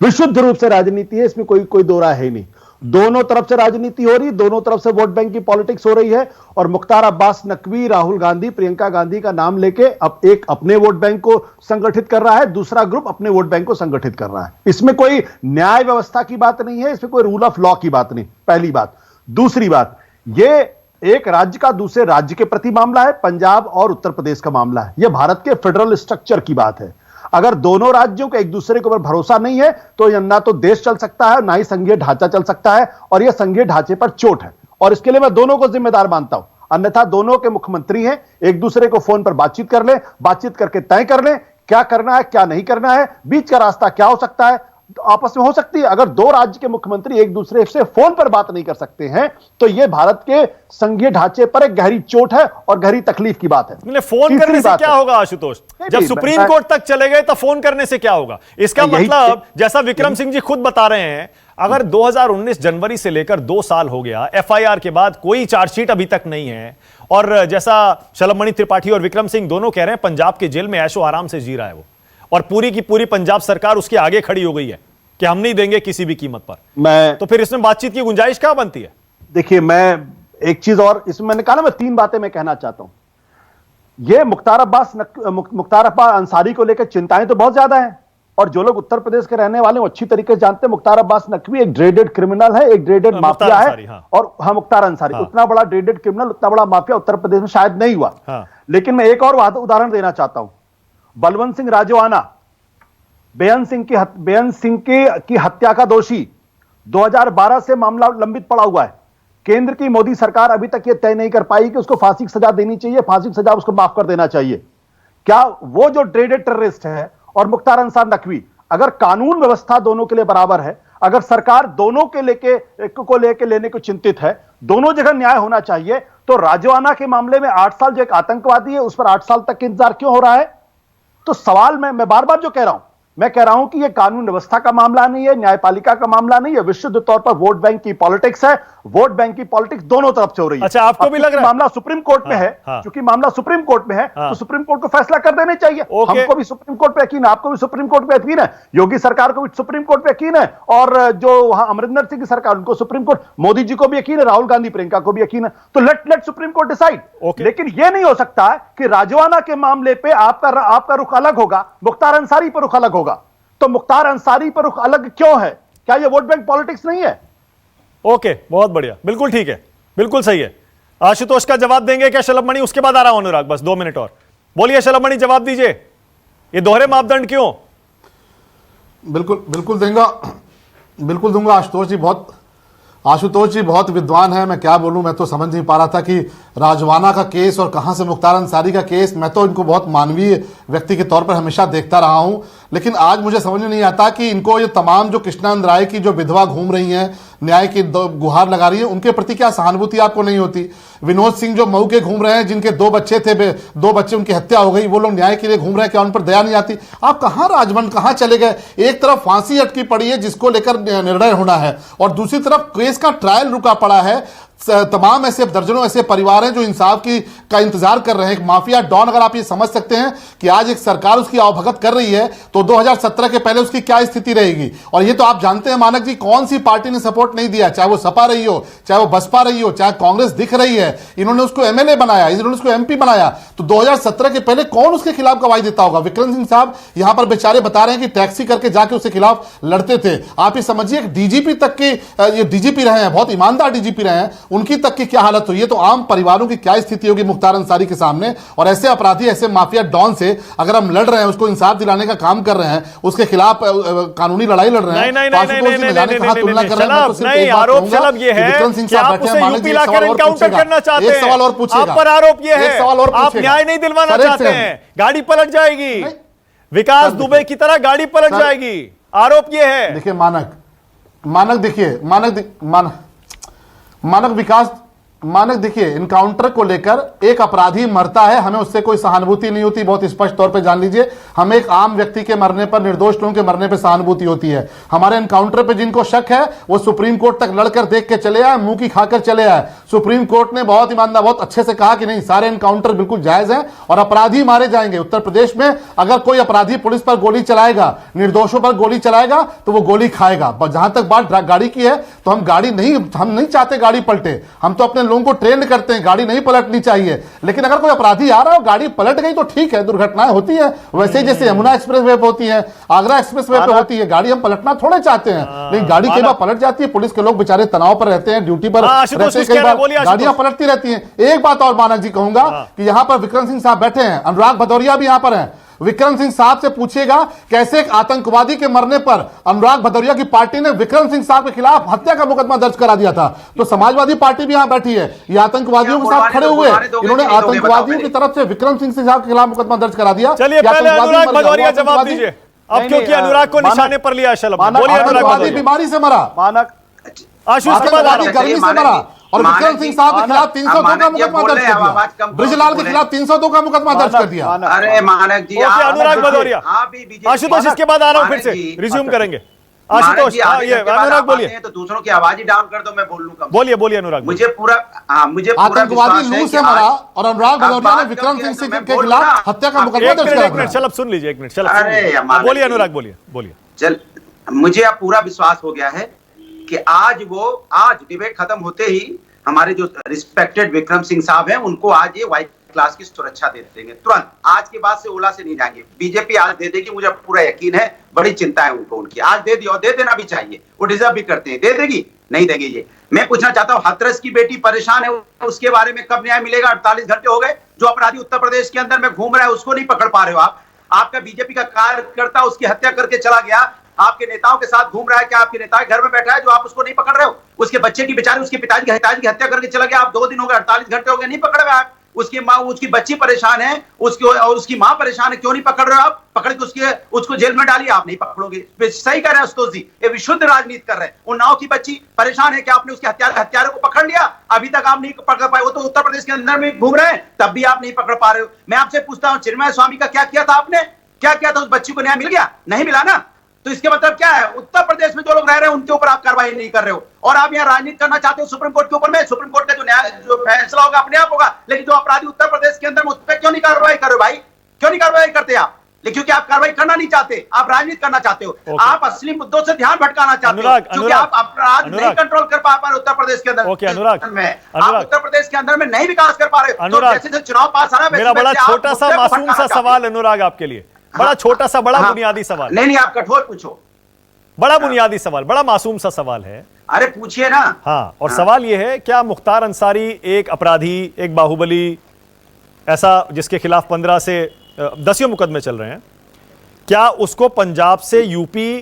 विशुद्ध रूप से राजनीति है, इसमें कोई दो राय है नहीं। दोनों तरफ से राजनीति हो रही, दोनों तरफ से वोट बैंक की पॉलिटिक्स हो रही है। और मुख्तार अब्बास नकवी राहुल गांधी, प्रियंका गांधी का नाम लेके अब एक अपने वोट बैंक को संगठित कर रहा है, दूसरा ग्रुप अपने वोट बैंक को संगठित कर रहा है। इसमें कोई न्याय व्यवस्था की बात नहीं है, इसमें कोई रूल ऑफ लॉ की बात नहीं, पहली बात। दूसरी बात, यह एक राज्य का दूसरे राज्य के प्रति मामला है, पंजाब और उत्तर प्रदेश का मामला है। यह भारत के फेडरल स्ट्रक्चर की बात है। अगर दोनों राज्यों को एक दूसरे के ऊपर भरोसा नहीं है तो यह ना तो देश चल सकता है, ना ही संघीय ढांचा चल सकता है, और यह संघीय ढांचे पर चोट है। और इसके लिए मैं दोनों को जिम्मेदार मानता हूं। अन्यथा दोनों के मुख्यमंत्री हैं, एक दूसरे को फोन पर बातचीत कर ले, बातचीत करके तय कर ले क्या करना है क्या नहीं करना है, बीच का रास्ता क्या हो सकता है, आपस में हो सकती है। अगर दो राज्य के मुख्यमंत्री एक दूसरे से फोन पर बात नहीं कर सकते हैं तो यह भारत के संघीय ढांचे पर एक गहरी चोट है और गहरी तकलीफ की बात है। फोन करने से क्या होगा आशुतोष? जब सुप्रीम कोर्ट तक चले गए तो फोन करने से क्या होगा? इसका मतलब जैसा विक्रम सिंह जी खुद बता रहे हैं, अगर 2019 जनवरी से लेकर 2 साल हो गया, एफआईआर के बाद कोई चार्जशीट अभी तक नहीं है, और जैसा शलभमणि त्रिपाठी और विक्रम सिंह दोनों कह रहे हैं पंजाब के जेल में ऐशो आराम से जी रहा है वो, और पूरी की पूरी पंजाब सरकार उसके आगे खड़ी हो गई है कि हम नहीं देंगे किसी भी कीमत पर, तो फिर इसमें बातचीत की गुंजाइश क्या बनती है? देखिए, मैं एक चीज और इसमें मैंने कहा ना, मैं 3 बातें मैं कहना चाहता हूं। ये मुख्तार अब्बास अंसारी को लेकर चिंताएं तो बहुत ज्यादा हैं, और जो लोग उत्तर प्रदेश के रहने वाले वो अच्छी तरीके से जानते हैं मुख्तार अब्बास नकवी एक ग्रेडेड क्रिमिनल है, एक ग्रेडेड माफिया है। हाँ। और हाँ, मुख्तार अंसारी उतना बड़ा ग्रेडेड क्रिमिनल, उतना बड़ा माफिया उत्तर प्रदेश में शायद नहीं हुआ। हाँ। लेकिन मैं एक और उदाहरण देना चाहता हूं। बलवंत सिंह राजवाना, बेअंत सिंह की हत्या का दोषी, 2012 से मामला लंबित पड़ा हुआ है। केंद्र की मोदी सरकार अभी तक यह तय नहीं कर पाई कि उसको फांसी की सजा देनी चाहिए, फांसी की सजा उसको माफ कर देना चाहिए। क्या वो जो ग्रेडेड टेररिस्ट है और मुख्तार अंसार नकवी, अगर कानून व्यवस्था दोनों के लिए बराबर है, अगर सरकार दोनों के लेके लेने को चिंतित है, दोनों जगह न्याय होना चाहिए, तो राजवाना के मामले में 8 साल जो एक आतंकवादी है उस पर 8 साल तक इंतजार क्यों हो रहा है? तो सवाल मैं बार बार जो कह रहा हूं, मैं कह रहा हूं कि यह कानून व्यवस्था का मामला नहीं है, न्यायपालिका का मामला नहीं है, विशुद्ध तौर पर वोट बैंक की पॉलिटिक्स है। वोट बैंक की पॉलिटिक्स दोनों तरफ से हो रही है। अच्छा, आपको भी लग रहा है मामला सुप्रीम कोर्ट में है? क्योंकि मामला सुप्रीम कोर्ट में है तो सुप्रीम कोर्ट को फैसला कर देने चाहिए। हमको भी सुप्रीम कोर्ट पे यकीन है, आपको भी सुप्रीम कोर्ट पे यकीन है, योगी सरकार को भी सुप्रीम कोर्ट पे यकीन है, और जो वहां अमरिंदर सिंह की सरकार उनको सुप्रीम कोर्ट, मोदी जी को भी यकीन है, राहुल गांधी प्रियंका को भी यकीन है। तो लेट सुप्रीम कोर्ट डिसाइड। लेकिन यह नहीं हो सकता है कि राजवाना के मामले पे आपका रुख अलग होगा, मुख्तार अंसारी पर रुख अलग होगा। तो मुख्तार अंसारी पर रुख अलग क्यों है? क्या यह वोट बैंक पॉलिटिक्स नहीं है? ओके, बहुत बढ़िया, बिल्कुल ठीक है, बिल्कुल सही है। आशुतोष का जवाब देंगे क्या शलभमणि? उसके बाद आ रहा हूं अनुराग, बस 2 मिनट और। बोलिए शलभमणि, जवाब दीजिए, ये दोहरे मापदंड क्यों? बिल्कुल दूंगा। आशुतोष जी बहुत विद्वान है, मैं क्या बोलूं, मैं तो समझ नहीं पा रहा था कि राजवाना का केस और कहां से मुख्तार अंसारी का केस। मैं तो इनको बहुत मानवीय व्यक्ति के तौर पर हमेशा देखता रहा हूं, लेकिन आज मुझे समझ में नहीं आता कि इनको ये तमाम जो कृष्णानंद राय की जो विधवा घूम रही हैं, न्याय की गुहार लगा रही है, उनके प्रति क्या सहानुभूति आपको नहीं होती? विनोद सिंह जो मऊ के घूम रहे हैं, जिनके 2 बच्चे थे, 2 बच्चे उनकी हत्या हो गई, वो लोग न्याय के लिए घूम रहे हैं, क्या उन पर दया नहीं आती? आप कहां राजभवन, कहां चले गए? एक तरफ फांसी अटकी पड़ी है जिसको लेकर निर्णय होना है, और दूसरी तरफ केस का ट्रायल रुका पड़ा है। तमाम ऐसे दर्जनों ऐसे परिवार हैं जो इंसाफ का इंतजार कर रहे हैं। एक माफिया डॉन, अगर आप ये समझ सकते हैं कि आज एक सरकार उसकी आवभगत कर रही है, तो 2017 के पहले उसकी क्या स्थिति रहेगी? और ये तो आप जानते हैं मानक जी, कौन सी पार्टी ने सपोर्ट नहीं दिया, चाहे वो सपा रही हो, चाहे वो बसपा रही हो, चाहे कांग्रेस दिख रही है, इन्होंने उसको एमएलए बनाया, इन्होंने उसको एमपी बनाया। तो 2017 के पहले कौन उसके खिलाफ गवाही देता होगा? विक्रम सिंह साहब यहां पर बेचारे बता रहे हैं कि टैक्सी करके जाके उसके खिलाफ लड़ते थे। आप ये समझिए, डीजीपी तक के ये डीजीपी रहे हैं, बहुत ईमानदार डीजीपी रहे हैं, उनकी तक की क्या हालत हुई है? तो आम परिवारों की क्या स्थिति होगी मुख्तार अंसारी के सामने? और ऐसे अपराधी, ऐसे माफिया डॉन से अगर हम लड़ रहे हैं, उसको इंसाफ दिलाने का काम कर रहे हैं, उसके खिलाफ कानूनी लड़ाई लड़ रहे हैं, आरोप शलब ये है कि आप उसे यूपी लाकर एनकाउंटर करना चाहते हैं। सवाल और पूछेगा, आप पर आरोप ये है आप न्याय नहीं दिलवाना चाहते हैं, गाड़ी पलट जाएगी, विकास दुबे की तरह गाड़ी पलट जाएगी, आरोप ये है। देखिए मानक देखिए, इनकाउंटर को लेकर एक अपराधी मरता है, हमें उससे कोई सहानुभूति नहीं होती, बहुत स्पष्ट तौर पे जान लीजिए। हमें एक आम व्यक्ति के मरने पर, निर्दोष लोगों के मरने पर सहानुभूति होती है। हमारे इनकाउंटर पे जिनको शक है वो सुप्रीम कोर्ट तक लड़कर देख के चले आए, मुंह की खाकर चले आए। सुप्रीम कोर्ट ने बहुत ईमानदार, बहुत अच्छे से कहा कि नहीं, सारे इनकाउंटर बिल्कुल जायज है और अपराधी मारे जाएंगे। उत्तर प्रदेश में अगर कोई अपराधी पुलिस पर गोली चलाएगा, निर्दोषों पर गोली चलाएगा, तो वो गोली खाएगा। जहां तक बात गाड़ी की है, तो हम नहीं चाहते गाड़ी पलटे, हम तो अपने लोगों को ट्रेन करते हैं, गाड़ी नहीं पलटनी चाहिए। लेकिन अगर कोई अपराधी आ रहा हो, गाड़ी पलट गई तो ठीक है, दुर्घटनाएं होती है, वैसे जैसे यमुना एक्सप्रेस वे पे होती है, आगरा एक्सप्रेस वे पे होती है, गाड़ी हम पलटना थोड़े चाहते हैं, लेकिन गाड़ी कई बार पलट जाती है। पुलिस के लोग बेचारे तनाव पर रहते हैं, ड्यूटी पर रहते हैं, कई बार गाड़ियां पलटती रहती हैं। एक बात और मानक जी कहूंगा कि यहां पर विक्रम सिंह साहब बैठे हैं, अनुराग भदौरिया भी यहां पर हैं। विक्रम सिंह साहब से पूछिएगा कैसे एक आतंकवादी के मरने पर अनुराग भदौरिया की पार्टी ने विक्रम सिंह साहब के खिलाफ हत्या का मुकदमा दर्ज करा दिया था। तो समाजवादी पार्टी भी यहां बैठी है, ये आतंकवादियों के साथ खड़े हुए, इन्होंने आतंकवादियों की तरफ से विक्रम सिंह साहब के खिलाफ मुकदमा दर्ज करा दिया। चलिए पहले अनुराग भदौरिया जवाब दीजिए, अब क्योंकि अनुराग को निशाने पर लिया शलभ। बोलिए अनुराग भदौरिया। बीमारी से मरा, आशुष के बाद गर्मी से मरा, और विक्रम सिंह साहब के खिलाफ 302 का मुकदमा दर्ज कर दिया, ब्रिजलाल के खिलाफ 302 का मुकदमा दर्ज कर दिया। अरे मानक जी, अनुराग भदौरिया, आशुतोष इसके बाद आ रहा हूं, फिर से रिज्यूम करेंगे। आशुतोष ये अनुराग बोलिए, तो दूसरों की आवाज ही डाउन कर दो, मैं बोल लूंगा। बोलिए अनुराग। मुझे पूरा आतंकवादी लू से मरा और अनुराग भदौरिया ने विक्रम सिंह के खिलाफ हत्या का मुकदमा दर्ज करा दिया। चलो सुन लीजिए, एक मिनट चलो बोलिए अनुराग, बोलिए। चल, मुझे अब पूरा विश्वास हो गया है कि आज डिबेट खत्म होते ही हमारे जो रिस्पेक्टेड विक्रम सिंह साहब हैं, उनको आज ये व्हाइट क्लास की सुरक्षा दे देंगे तुरंत। आज के बाद से ओला से नहीं जाएंगे, बीजेपी आज दे देगी, मुझे पूरा यकीन है। बड़ी चिंता है उनको, उनकी आज दे दी और दे देना भी चाहिए, वो डिजर्व भी करते हैं। दे देगी, नहीं देंगे ये। मैं पूछना चाहता हूँ, हाथरस की बेटी परेशान है, उसके बारे में कब न्याय मिलेगा? 48 घंटे हो गए, जो अपराधी उत्तर प्रदेश के अंदर में घूम रहा है उसको नहीं पकड़ पा रहे हो आप। आपका बीजेपी का कार्यकर्ता उसकी हत्या करके चला गया, आपके नेताओं के साथ घूम रहा है, क्या आपके नेता घर में बैठा है जो आप उसको नहीं पकड़ रहे हो? उसके बच्चे की बेचारे, उसके पिताजी की हत्या करके चला गया, आप 2 दिन हो गए, 48 घंटे हो गए, नहीं पकड़ रहे आप। उसकी माँ, उसकी बच्ची परेशान है, उसकी माँ परेशान है, क्यों नहीं पकड़ रहे हो आप? पकड़ के उसको जेल में डालिए, आप नहीं पकड़ोगे। सही कर रहे हैं आशुतोष जी, ये विशुद्ध राजनीति कर रहे हैं। उन्नाव की बच्ची परेशान है, क्या आपने उसके हत्यारों को पकड़ लिया? अभी तक आप नहीं पकड़ पाए, वो तो उत्तर प्रदेश के अंदर में घूम रहे हैं, तब भी आप नहीं पकड़ पा रहे हो। मैं आपसे पूछता हूँ, चिन्मय स्वामी का क्या किया था आपने? क्या किया था? उस बच्ची को न्याय मिल गया? नहीं मिला ना। तो इसके मतलब क्या है? उत्तर प्रदेश में जो लोग रह रहे हैं उनके ऊपर आप कार्रवाई नहीं कर रहे हो, और आप यहाँ राजनीति करना चाहते हो सुप्रीम कोर्ट के ऊपर में। सुप्रीम कोर्ट का जो फैसला होगा अपने आप होगा, लेकिन जो अपराधी उत्तर प्रदेश के अंदर, उस पर क्यों नहीं कार्रवाई कर रहे हो भाई? क्यों नहीं कार्रवाई करते आप? क्योंकि आप कार्रवाई करना नहीं चाहते, आप राजनीति करना चाहते हो। आप असली मुद्दों से ध्यान भटकाना चाहते हो, क्योंकि आप अपराध नहीं कंट्रोल कर पा रहे उत्तर प्रदेश के अंदर में। आप उत्तर प्रदेश के अंदर में नहीं विकास कर पा रहे। जैसे चुनाव पास आ रहा है, मेरा बड़ा छोटा सा मासूम सा सवाल अनुराग आपके लिए, बड़ा छोटा सा, बड़ा बुनियादी सवाल। नहीं, आप कठोर पूछो। बड़ा बुनियादी सवाल, बड़ा मासूम सा सवाल है। अरे पूछिए ना। हाँ, और सवाल यह है, क्या मुख्तार अंसारी एक अपराधी, एक बाहुबली, ऐसा जिसके खिलाफ 15 से 10 मुकदमे चल रहे हैं, क्या उसको पंजाब से यूपी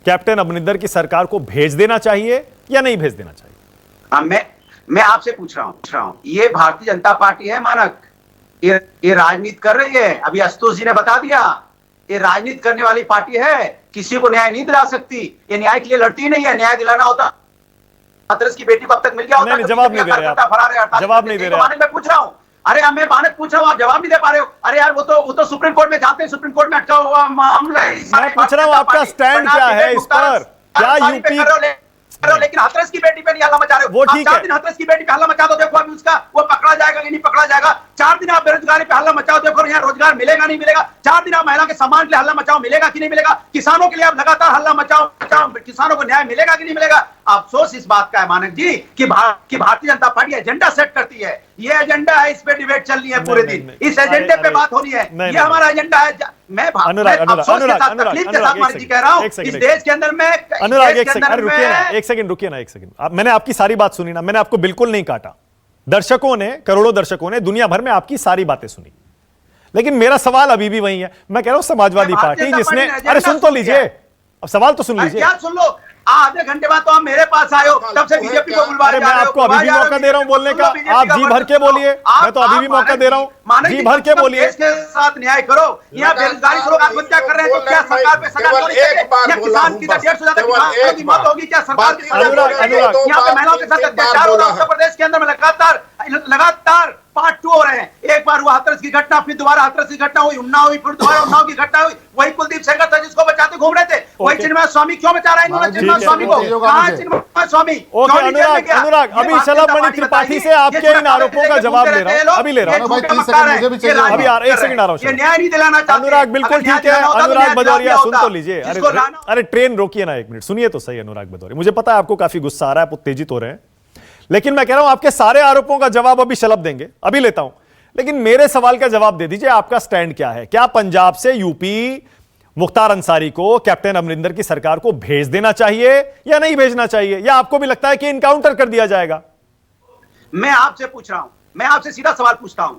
कैप्टन अमरिंदर की सरकार को भेज देना चाहिए या नहीं भेज देना चाहिए? हाँ, मैं आपसे पूछ रहा हूं, ये भारतीय जनता पार्टी है मानक, ये राजनीति कर रही है। अभी आशुतोष जी ने बता दिया ये राजनीति करने वाली पार्टी है, किसी को न्याय नहीं दिला सकती, ये न्याय के लिए लड़ती नहीं है। न्याय दिलाना होता हाथरस की बेटी को अब तक मिल गया होता। नहीं, जवाब नहीं दे रहे आप, जवाब नहीं दे रहे आप। मैं पूछ रहा हूँ, अरे मैं मानक पूछ रहा हूँ, आप जवाब नहीं दे पा रहे हो। अरे यार वो तो सुप्रीम कोर्ट में जाते हैं, सुप्रीम कोर्ट में अटका हुआ मामला है। मैं पूछ रहा हूँ आपका स्टैंड क्या है इस पर? क्या यूपी लेकिन हाथरस की बेटी पे नहीं हल्ला मचा रहे हो। वो ठीक है, 4 दिन हाथरस की बेटी पे हल्ला मचा दो, देखो अभी उसका वो पकड़ा जाएगा कि नहीं पकड़ा जाएगा। 4 दिन आप बेरोजगारी पे हल्ला मचाओ, देखो यहाँ रोजगार मिलेगा नहीं मिलेगा। 4 दिन आप महिला के सम्मान के लिए हल्ला मचाओ, मिलेगा कि नहीं मिलेगा। किसानों के लिए आप लगातार हल्ला मचाओ, किसानों को न्याय मिलेगा कि नहीं मिलेगा। अफसोस इस बात का है मानक जी कि Bharatiya Janata party agenda set करती है। ये एजेंडा है, इस पे डिबेट चल रही है पूरे दिन, इस एजेंडे पे बात हो रही है, ये हमारा एजेंडा है। मैं अफसोस के साथ, तकलीफ के साथ मानक जी कह रहा हूँ, इस देश के अंदर में अनुराग एक सेकंड रुकिए ना एक सेकंड। मैंने आपकी सारी बात सुनी ना, मैंने आपको बिल्कुल नहीं काटा। दर्शकों ने, करोड़ों दर्शकों ने दुनिया भर में आपकी सारी बातें सुनी, लेकिन मेरा सवाल अभी भी वही है। मैं कह रहा हूं समाजवादी पार्टी जिसने, अरे सुन तो लीजिए, अब सवाल तो सुन लीजिए। क्या सुन लो, आधे घंटे बाद तो आप मेरे पास आए हो, तब से बीजेपी को बुलवा रहे हो। मैं आपको अभी भी मौका दे रहा हूं बोलने का, आप जी भर के बोलिए। मैं तो अभी भी मौका दे रहा हूं, जी भर के बोलिए। इसके साथ न्याय करो। यहाँ बेरोजगारी से लोग आत्महत्या कर रहे हैं, तो क्या सरकार पे सजा होनी चाहिए? या किसान की 150 की मौत होगी, क्या सरकार की सजा होनी चाहिए? यहाँ पे महिलाओं के साथ अत्याचार हो रहा है उत्तर प्रदेश के अंदर में, लगातार पार्ट 2 हो रहे हैं। एक बार हुआ हाथरस की घटना, फिर दोबारा हाथरस की घटना हुई, उन्नाव हुई, फिर दोबारा उन्नाव की घटना हुई। वही कुलदीप सेंगर था जिसको बचाते घूम रहे थे, वही चिन्मय स्वामी क्यों बचा रहे हैं? चिन्मय स्वामी को कहां है? चिन्मय स्वामी अनुराग अभी शलभमणि त्रिपाठी से आपके इन आरोपों का जवाब ले रहा हूं, अभी ले रहा हूं। अभी एक सेकंड आ रहा हूं। न्याय नहीं दिलाना चाहते अनुराग, बिल्कुल ठीक है। अनुराग भदौरिया सुन तो लीजिए। अरे ट्रेन रोकिए ना एक मिनट, सुनिए तो सही। अनुराग भदौरिया, मुझे पता है आपको काफी गुस्सा आ रहा है, आप उत्तेजित हो रहे हैं, लेकिन मैं कह रहा हूं आपके सारे आरोपों का जवाब अभी शलभ देंगे, अभी लेता हूं। लेकिन मेरे सवाल का जवाब दे दीजिए, आपका स्टैंड क्या है? क्या पंजाब से यूपी मुख्तार अंसारी को, कैप्टन अमरिंदर की सरकार को भेज देना चाहिए या नहीं भेजना चाहिए, या आपको भी लगता है कि इनकाउंटर कर दिया जाएगा? मैं आपसे पूछ रहा हूं, मैं आपसे सीधा सवाल पूछता हूं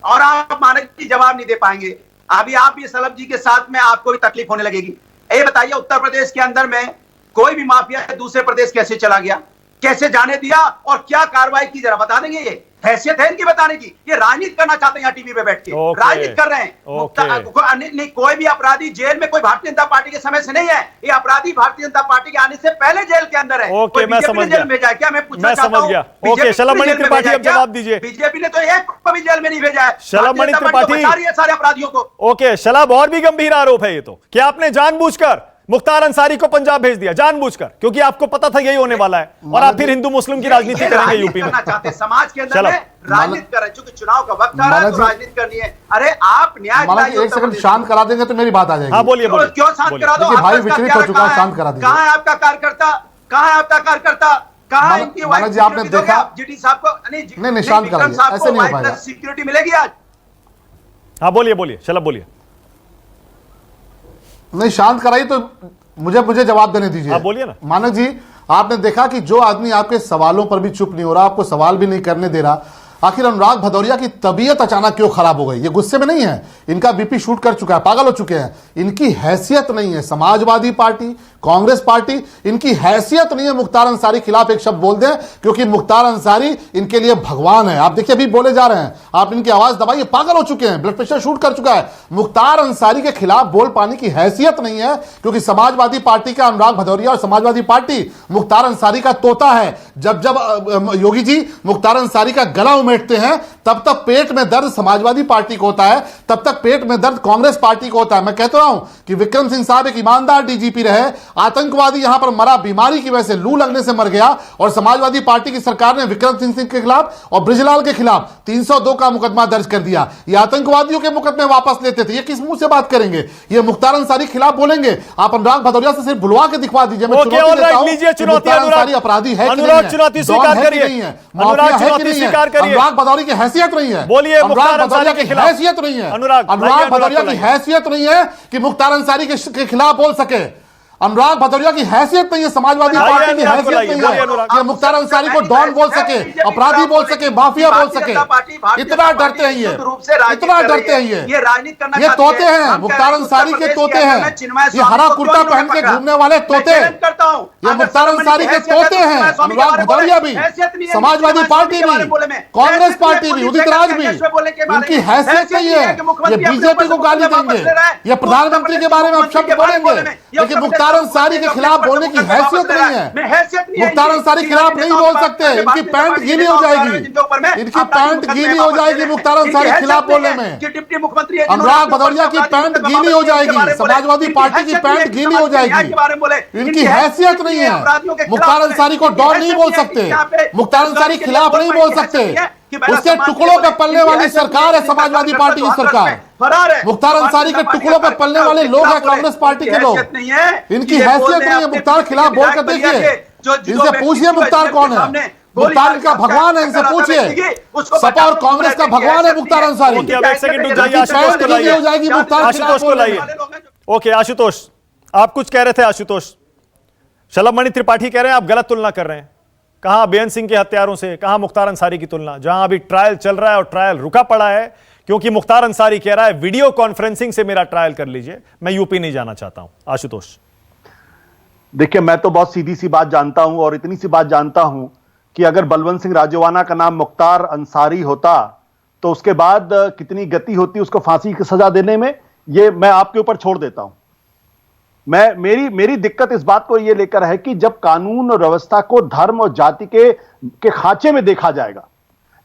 और आप मानक जी जवाब नहीं दे पाएंगे। अभी आप ये सलभ जी के साथ में आपको भी तकलीफ होने लगेगी। ये बताइए, उत्तर प्रदेश के अंदर में कोई भी माफिया दूसरे प्रदेश कैसे चला गया, कैसे जाने दिया और क्या कार्रवाई की, जरा बता देंगे? ये हैसियत है इनकी बताने की? ये राजनीति करना चाहते हैं यहाँ टीवी पे बैठ के, राजनीति कर रहे हैं। नहीं, कोई भी अपराधी जेल में कोई भारतीय जनता पार्टी के समय से नहीं है। ये अपराधी भारतीय जनता पार्टी के आने से पहले जेल के अंदर है। ओके, मैं समझ गया। जेल में भेजा क्या? मैं पूछना चाहता हूं। ओके, शलभमणि त्रिपाठी अब जवाब दीजिए। बीजेपी ने तो एक को भी जेल में नहीं भेजा है। शलभमणि त्रिपाठी सारे अपराधियों को। ओके शलभ, और भी गंभीर आरोप है ये तो, कि आपने जानबूझकर मुख्तार अंसारी को पंजाब भेज दिया, जानबूझकर, क्योंकि आपको पता था यही होने वाला है, और आप फिर हिंदू मुस्लिम की राजनीति करेंगे यूपी में। समाज के अंदर में राजनीति कर रहे हैं, चूंकि चुनाव का वक्त आ रहा है तो राजनीति करनी है। अरे आप न्याय एक सेकंड शांत करा देंगे तो मेरी बात आ जाएगी। हाँ बोलिए बोलिए। क्यों शांत करा दो? भाई विचलित हो चुका है, शांत करा दीजिए। कहाँ है आपका कार्यकर्ता? कहाँ है आपका कार्यकर्ता? कहाँ है इनकी मानक जी, आपने देखा जीटी साहब को? नहीं शांत कराइए, ऐसे नहीं हो पाएगा। सिक्योरिटी मिलेगी आज? हाँ बोलिए बोलिए, शलभ बोलिए। नहीं शांत कराइए तो मुझे जवाब देने दीजिए। आप बोलिए ना। मानक जी, आपने देखा कि जो आदमी आपके सवालों पर भी चुप नहीं हो रहा, आपको सवाल भी नहीं करने दे रहा, आखिर अनुराग भदौरिया की तबीयत अचानक क्यों खराब हो गई? ये गुस्से में नहीं है, इनका बीपी शूट कर चुका है, पागल हो चुके हैं, इनकी हैसियत नहीं है। समाजवादी पार्टी, कांग्रेस पार्टी, इनकी हैसियत नहीं है मुख्तार अंसारी खिलाफ एक शब्द बोल दें, क्योंकि मुख्तार अंसारी इनके लिए भगवान है। आप देखिए अभी बोले जा रहे हैं, आप इनकी आवाज दबाइए, पागल हो चुके हैं, ब्लड प्रेशर शूट कर चुका है। मुख्तार अंसारी के खिलाफ बोल पाने की हैसियत नहीं है, क्योंकि समाजवादी पार्टी का अनुराग भदौरिया और समाजवादी पार्टी मुख्तार अंसारी का तोता है। जब जब योगी जी मुख्तार अंसारी का गला उमेटते हैं, तब तक पेट में दर्द समाजवादी पार्टी को होता है, तब तक पेट में दर्द कांग्रेस पार्टी को होता है। मैं कहता हूं कि विक्रम सिंह साहब एक ईमानदार डीजीपी रहे, आतंकवादी यहां पर मरा, बीमारी की वजह से, लू लगने से मर गया, और समाजवादी पार्टी की सरकार ने विक्रम सिंह के खिलाफ और बृजलाल के खिलाफ 302 का मुकदमा दर्ज कर दिया। ये आतंकवादियों के मुकदमे वापस लेते थे, ये किस मुंह से बात करेंगे? ये मुख्तार अंसारी खिलाफ बोलेंगे? आप अनुराग भदौरिया से सिर्फ बुलवा के दिखवा दीजिए। मैं चुनौती देता हूं, मुख्तार अंसारी अपराधी है कि नहीं है, चुनौती स्वीकार करिए, अनुराग भदौरिया की हैसियत नहीं है, बोलिए। अनुराग भदौरिया की हैसियत नहीं है, अनुराग भदौरिया की हैसियत नहीं है कि मुख्तार अंसारी के खिलाफ बोल सके। अनुराग भदौरिया की हैसियत नहीं है, समाजवादी आइए, पार्टी की अनुराग को हैसियत लाइए, नहीं बोलिए है अनुराग। कि मुख्तार अंसारी को डॉन बोल सके, अपराधी बोल सके, माफिया बोल सके। इतना डरते हैं ये, इतना डरते हैं ये तोते हैं, मुख्तार अंसारी के तोते हैं, ये हरा कुर्ता पहन के घूमने वाले तोते, ये मुख्तार अंसारी के तोते हैं। अनुराग भदौरिया भी, समाजवादी पार्टी भी, कांग्रेस पार्टी भी, उदित राज भी, इनकी हैसियत नहीं है। ये बीजेपी को गाली देंगे, ये प्रधानमंत्री के बारे में आप शब्द बोलेंगे, लेकिन मुख्तार अंसारी के खिलाफ बोलने की हैसियत नहीं है। मुख्तार अंसारी खिलाफ नहीं बोल सकते, इनकी पैंट गीली हो जाएगी, इनकी पैंट गीली हो जाएगी मुख्तार अंसारी खिलाफ बोलने में। अनुराग भदौरिया की पैंट गीली हो जाएगी, समाजवादी पार्टी की पैंट गीली हो जाएगी। इनकी हैसियत नहीं है। मुख्तार अंसारी को डॉन नहीं बोल सकते, मुख्तार अंसारी खिलाफ नहीं बोल सकते। उसके टुकड़ों पे पलने वाली सरकार है समाजवादी पार्टी की सरकार। मुख्तार अंसारी के टुकड़ों पे पलने वाले लोग हैं कांग्रेस पार्टी के लोग। इनकी हैसियत नहीं है। मुख्तार खिलाफ बोल कर देखिए, इनसे पूछिए मुख्तार कौन है। मुख्तार का भगवान है, इनसे पूछिए। सपा और कांग्रेस का भगवान है मुख्तार अंसारी। ओके, अब एक सेकंड रुक जाइए, आशुतोष को लाइए, हो जाएगी मुख्तार आशुतोष को लाइए। ओके आशुतोष, आप कुछ कह रहे थे आशुतोष। शलभ मणि त्रिपाठी कह रहे हैं आप गलत तुलना कर रहे हैं। कहां बेअंत सिंह के हत्यारों से, कहां मुख्तार अंसारी की तुलना, जहां अभी ट्रायल चल रहा है और ट्रायल रुका पड़ा है क्योंकि मुख्तार अंसारी कह रहा है वीडियो कॉन्फ्रेंसिंग से मेरा ट्रायल कर लीजिए, मैं यूपी नहीं जाना चाहता हूं। आशुतोष देखिए, मैं तो बहुत सीधी सी बात जानता हूं और इतनी सी बात जानता हूं कि अगर बलवंत सिंह राजोआना का नाम मुख्तार अंसारी होता तो उसके बाद कितनी गति होती उसको फांसी की सजा देने में, ये मैं आपके ऊपर छोड़ देता हूं। मेरी दिक्कत इस बात को यह लेकर है कि जब कानून और व्यवस्था को धर्म और जाति के खांचे में देखा जाएगा,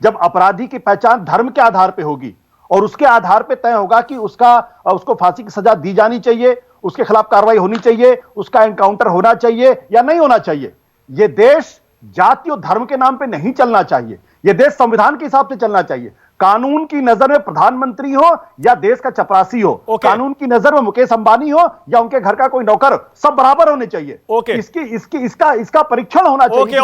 जब अपराधी की पहचान धर्म के आधार पर होगी और उसके आधार पर तय होगा कि उसको फांसी की सजा दी जानी चाहिए, उसके खिलाफ कार्रवाई होनी चाहिए, उसका एनकाउंटर होना चाहिए या नहीं होना चाहिए। यह देश जाति और धर्म के नाम पे नहीं चलना चाहिए, यह देश संविधान के हिसाब से चलना चाहिए। कानून की नजर में प्रधानमंत्री हो या देश का चपरासी हो, कानून की नजर में मुकेश अंबानी हो या उनके घर का कोई नौकर, सब बराबर होने चाहिए। इसका परीक्षण होना चाहिए।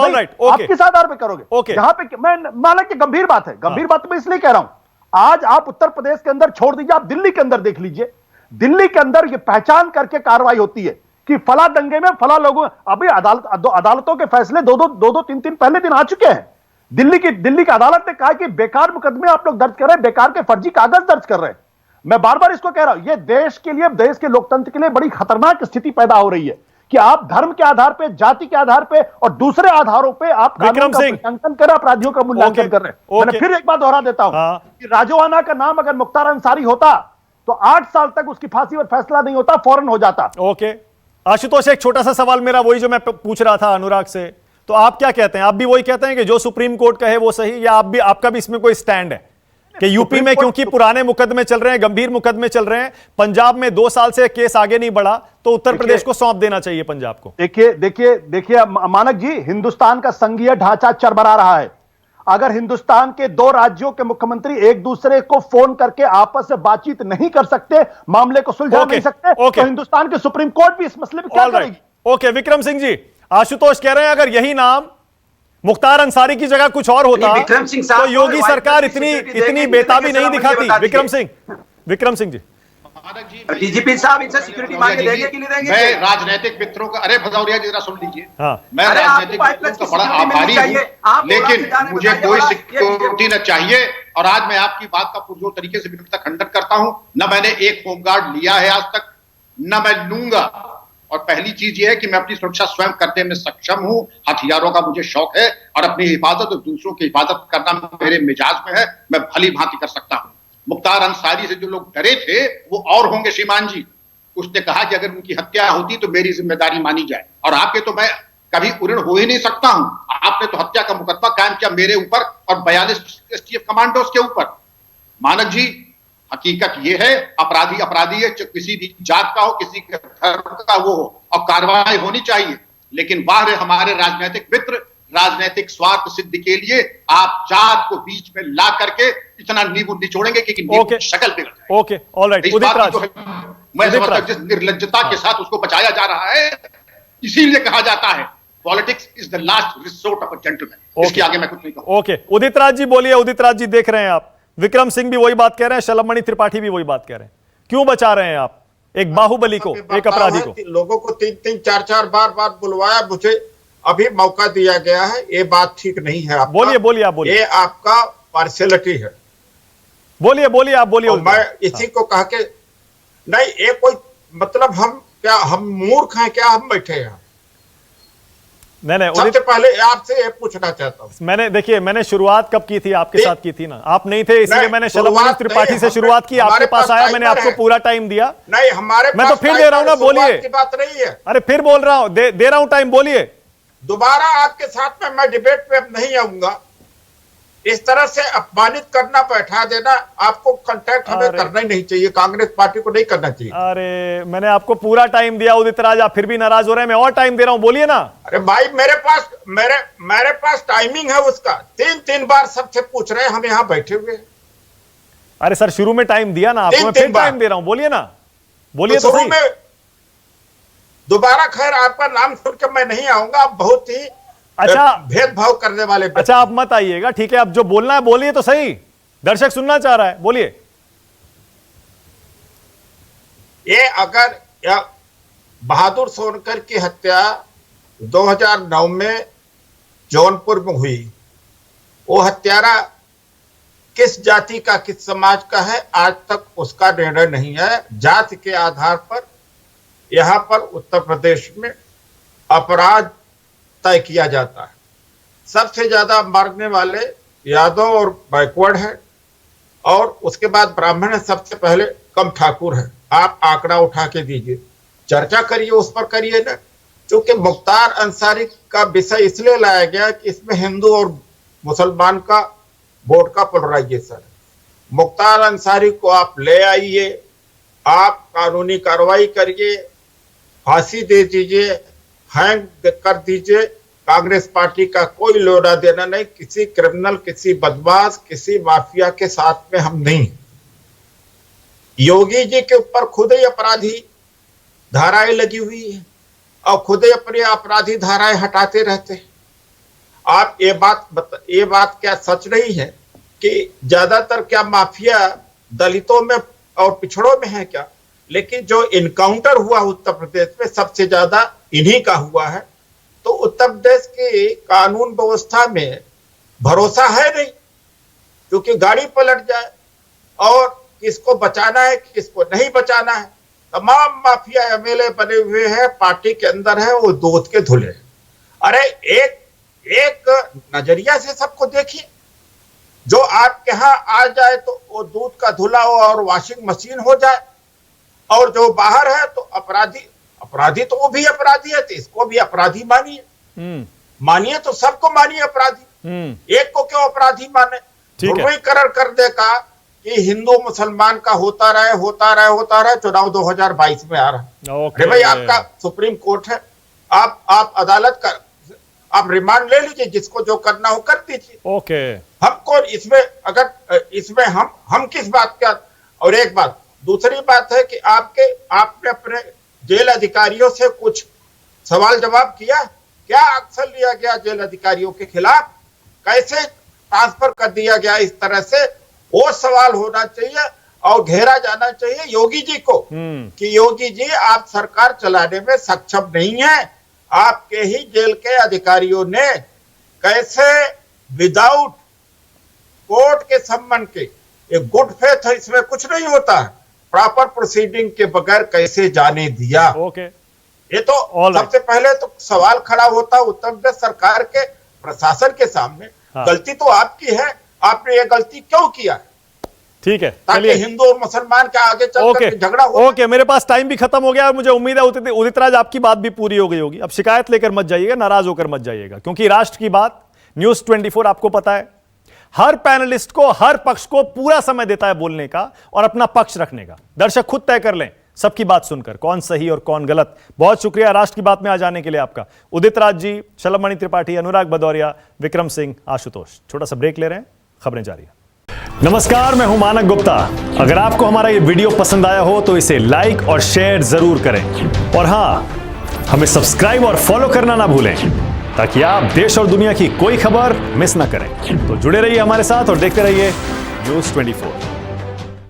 आप किस आधार पे करोगे? यहाँ पे मैं माना कि गंभीर बात है, गंभीर बात मैं इसलिए कह रहा हूं। आज आप उत्तर प्रदेश के अंदर छोड़ दीजिए, आप दिल्ली के अंदर देख लीजिए। दिल्ली के अंदर ये पहचान करके कार्रवाई होती है कि फला दंगे में फला लोगों, अभी अदालतों के फैसले दो तीन पहले दिन आ चुके हैं। दिल्ली की अदालत ने कहा कि बेकार मुकदमे आप लोग दर्ज कर रहे हैं, बेकार के फर्जी कागज दर्ज कर रहे हैं। मैं बार बार इसको कह रहा हूं, यह देश के लिए, देश के लोकतंत्र के लिए बड़ी खतरनाक स्थिति पैदा हो रही है कि आप धर्म के आधार पे, जाति के आधार पे और दूसरे आधारों पे आप कानून का मूल्यांकन कर, अपराधियों का मूल्यांकन कर रहे हैं। मैंने फिर एक बात दोहरा देता हूं कि राजोआना का नाम अगर मुख्तार अंसारी होता तो 8 साल तक उसकी फांसी पर फैसला नहीं होता, फौरन हो जाता। ओके आशुतोष, एक छोटा सा सवाल मेरा वही जो मैं पूछ रहा था अनुराग से, तो आप क्या कहते हैं? आप भी वही कहते हैं कि जो सुप्रीम कोर्ट कहे वो सही, या आपका भी इसमें कोई स्टैंड है कि यूपी में क्योंकि पुराने मुकदमे चल रहे हैं, गंभीर मुकदमे चल रहे हैं, पंजाब में 2 साल से केस आगे नहीं बढ़ा, तो उत्तर प्रदेश को सौंप देना चाहिए पंजाब को? देखिए मानक जी, हिंदुस्तान का संघीय ढांचा चरमरा रहा है। अगर हिंदुस्तान के 2 राज्यों के मुख्यमंत्री एक दूसरे को फोन करके आपस में बातचीत नहीं कर सकते, मामले को सुलझा नहीं सकते, तो हिंदुस्तान के सुप्रीम कोर्ट भी इस मसले में क्या करेगी? ओके विक्रम सिंह जी, आशुतोष कह रहे हैं अगर यही नाम मुख्तार अंसारी की जगह कुछ और होता तो योगी सरकार इतनी बेताबी नहीं दिखाती। विक्रम सिंह जी, डीजीपी साहब इनसे सिक्योरिटी मांगे देंगे कि नहीं देंगे? मैं राजनीतिक मित्रों का, अरे भदौरिया जी जरा सुन लीजिए, मैं अरे राजनीतिक मित्रों का बड़ा आभारी हूं, लेकिन मुझे कोई सिक्योरिटी न चाहिए। और आज मैं आपकी बात का पुरजोर तरीके से विनम्रता खंडन करता हूं। न मैंने एक होमगार्ड लिया है आज तक, न मैं लूंगा। और पहली चीज यह है कि मैं अपनी सुरक्षा स्वयं करने में सक्षम हूं, हथियारों का मुझे शौक है और अपनी हिफाजत और दूसरों की हिफाजत करना मेरे मिजाज में है, मैं भली भांति कर सकता हूं। मुख्तार अंसारी से जो लोग डरे थे वो और होंगे श्रीमान जी। उसने कहा कि अगर उनकी हत्या होती तो मेरी जिम्मेदारी मानी जाए, और आपके तो मैं कभी उऋण हो ही नहीं सकता हूं। आपने तो हत्या का मुकदमा कायम किया मेरे ऊपर और 42 एसटीएफ कमांडोज के ऊपर। मानक जी, हकीकत यह है, अपराधी है, किसी भी जात का हो, किसी के धर्म का वो हो, और कार्रवाई होनी चाहिए। लेकिन बाहर हमारे राजनीतिक मित्र राजनीतिक स्वार्थ सिद्धि के लिए आप जात को बीच में ला करके इतना नींबू निचोड़ेंगे कि शक्ल बिगड़ जाए। ओके ऑलराइट, मैं समझता हूं जिस निर्लज्जता के साथ उसको बचाया जा रहा है, इसीलिए कहा जाता है politics is the last resort of a gentleman. इसके आगे मैं कुछ नहीं कहूंगा। ओके उदित राज जी बोलिए। उदित राज जी, देख रहे हैं आप, विक्रम सिंह भी वही बात कह रहे हैं, शलभ मणि त्रिपाठी भी वही बात कह रहे हैं, क्यों बचा रहे हैं आप? एक बाहुबली को, एक अपराधी को। लोगों को 3-3 4-4 बार बुलवाया, मुझे अभी मौका दिया गया है, ये बात ठीक नहीं है आपका। बोलिए आप बोलिए। ये आपका पार्शियलिटी है। बोलिए आप बोलिए। मैं इसी को कह के नहीं, ये कोई मतलब हम मूर्ख हैं क्या? हम बैठे हैं। नहीं सबसे पहले आपसे ये पूछना चाहता हूं, मैंने शुरुआत कब की थी? आपके साथ की थी ना, आप नहीं थे, इसलिए मैंने शलभमणि त्रिपाठी से शुरुआत की। आपके पास आया, मैंने आपको पूरा टाइम दिया। नहीं, हमारे मैं तो फिर दे रहा हूं ना, बोलिए। की बात नहीं है। अरे फिर बोल रहा हूं, दे रहा हूं टाइम, बोलिए। दोबारा आपके साथ में मैं डिबेट पे अब नहीं आऊंगा। इस तरह से अपमानित करना, बैठा देना, आपको कांटेक्ट हमें करना ही नहीं चाहिए, कांग्रेस पार्टी को नहीं करना चाहिए। अरे मैंने आपको पूरा टाइम दिया उदित राज, आप फिर भी नाराज हो रहे हैं। मैं और टाइम दे रहा हूं, बोलिए ना। अरे भाई, मेरे पास टाइमिंग है उसका। 3 बार सबसे पूछ रहे हैं, हम यहाँ बैठे हुए हैं। अरे सर, शुरू में टाइम दिया ना आपको, मैं फिर टाइम दे रहा हूं, बोलिए ना, बोलिए तो सही। दोबारा खैर आपका नाम सुन के मैं नहीं आऊंगा। आप बहुत ही अच्छा भेदभाव करने वाले। अच्छा, आप मत आइएगा, ठीक है। अब जो बोलना है बोलिए तो सही, दर्शक सुनना चाह रहा है, बोलिए। ये अगर बहादुर सोनकर की हत्या 2009 में जौनपुर में हुई, वो हत्यारा किस जाति का, किस समाज का है, आज तक उसका निर्णय नहीं है। जाति के आधार पर यहां पर उत्तर प्रदेश में अपराध तय किया जाता है। सबसे ज्यादा मरने वाले यादव और बैकवर्ड है, और उसके बाद ब्राह्मण है, सबसे पहले कम ठाकुर है। आप आंकड़ा उठा के दीजिए, चर्चा करिए, उस पर करिए ना। क्योंकि मुख्तार अंसारी का विषय इसलिए लाया गया कि इसमें हिंदू और मुसलमान का वोट का पोलराइजेशन है। मुख्तार अंसारी को आप ले आइए, आप कानूनी कार्रवाई करिए, फांसी दे दीजिए, हैंग कर दीजिए। कांग्रेस पार्टी का कोई लेना देना नहीं, किसी क्रिमिनल, किसी बदमाश, किसी माफिया के साथ में हम नहीं। योगी जी के ऊपर खुद ही अपराधी धाराएं लगी हुई है, और खुद ही अपनी अपराधी धाराएं हटाते रहते हैं। आप ये बात क्या सच नहीं है कि ज्यादातर क्या माफिया दलितों में और पिछड़ों में है क्या? लेकिन जो इनकाउंटर हुआ उत्तर प्रदेश में, सबसे ज्यादा इन्हीं का हुआ है। तो उत्तर प्रदेश की कानून व्यवस्था में भरोसा है नहीं, क्योंकि गाड़ी पलट जाए, और किसको बचाना है, किसको नहीं बचाना है। तमाम माफिया एमएलए बने हुए हैं, पार्टी के अंदर है, वो दूध के धुले हैं। अरे एक नजरिया से सबको देखिए। जो आपके यहाँ आ जाए तो वो दूध का धुला हो और वॉशिंग मशीन हो जाए, और जो बाहर है तो अपराधी तो वो भी अपराधी है, तो इसको भी अपराधी मानिए तो सबको मानिए अपराधी। एक को क्यों अपराधी माने? ध्रुवीकरण कर देगा कि हिंदू मुसलमान का होता रहे। चुनाव 2022 में आ रहा है। अरे भाई, आपका सुप्रीम कोर्ट है, आप अदालत का आप रिमांड ले लीजिए, जिसको जो करना हो कर दीजिए। ओके, हमको इसमें हम किस बात का? और एक बात, दूसरी बात है कि आपने अपने जेल अधिकारियों से कुछ सवाल जवाब किया? क्या एक्शन लिया गया जेल अधिकारियों के खिलाफ? कैसे ट्रांसफर कर दिया गया इस तरह से? वो सवाल होना चाहिए, और घेरा जाना चाहिए योगी जी को कि योगी जी, आप सरकार चलाने में सक्षम नहीं है। आपके ही जेल के अधिकारियों ने कैसे विदाउट कोर्ट के सम्मन के, एक गुड फेथ है, इसमें कुछ नहीं होता है, प्रॉपर प्रोसीडिंग के बगैर कैसे जाने दिया? ये तो सबसे पहले तो सवाल खड़ा होता उत्तर प्रदेश सरकार के प्रशासन के सामने। गलती तो आपकी है, आपने ये गलती क्यों किया है? ठीक है, ताकि हिंदू और मुसलमान के आगे चलकर झगड़ा हो। ओके, मेरे पास टाइम भी खत्म हो गया, और मुझे उम्मीद है उदित राज आपकी बात भी पूरी हो गई होगी। अब शिकायत लेकर मत जाइएगा, नाराज होकर मत जाइएगा, क्योंकि राष्ट्र की बात न्यूज़ 24 आपको पता है, हर पैनलिस्ट को, हर पक्ष को पूरा समय देता है बोलने का और अपना पक्ष रखने का। दर्शक खुद तय कर लें सबकी बात सुनकर कौन सही और कौन गलत। बहुत शुक्रिया राष्ट्र की बात में आ जाने के लिए आपका, उदित राज जी, शलभमणि त्रिपाठी, अनुराग भदौरिया, विक्रम सिंह, आशुतोष। छोटा सा ब्रेक ले रहे हैं, खबरें जारी है। नमस्कार, मैं हूं मानक गुप्ता। अगर आपको हमारा ये वीडियो पसंद आया हो तो इसे लाइक और शेयर जरूर करें, और हां, हमें सब्सक्राइब और फॉलो करना ना भूलें, ताकि आप देश और दुनिया की कोई खबर मिस ना करें। तो जुड़े रहिए हमारे साथ और देखते रहिए न्यूज़ 24।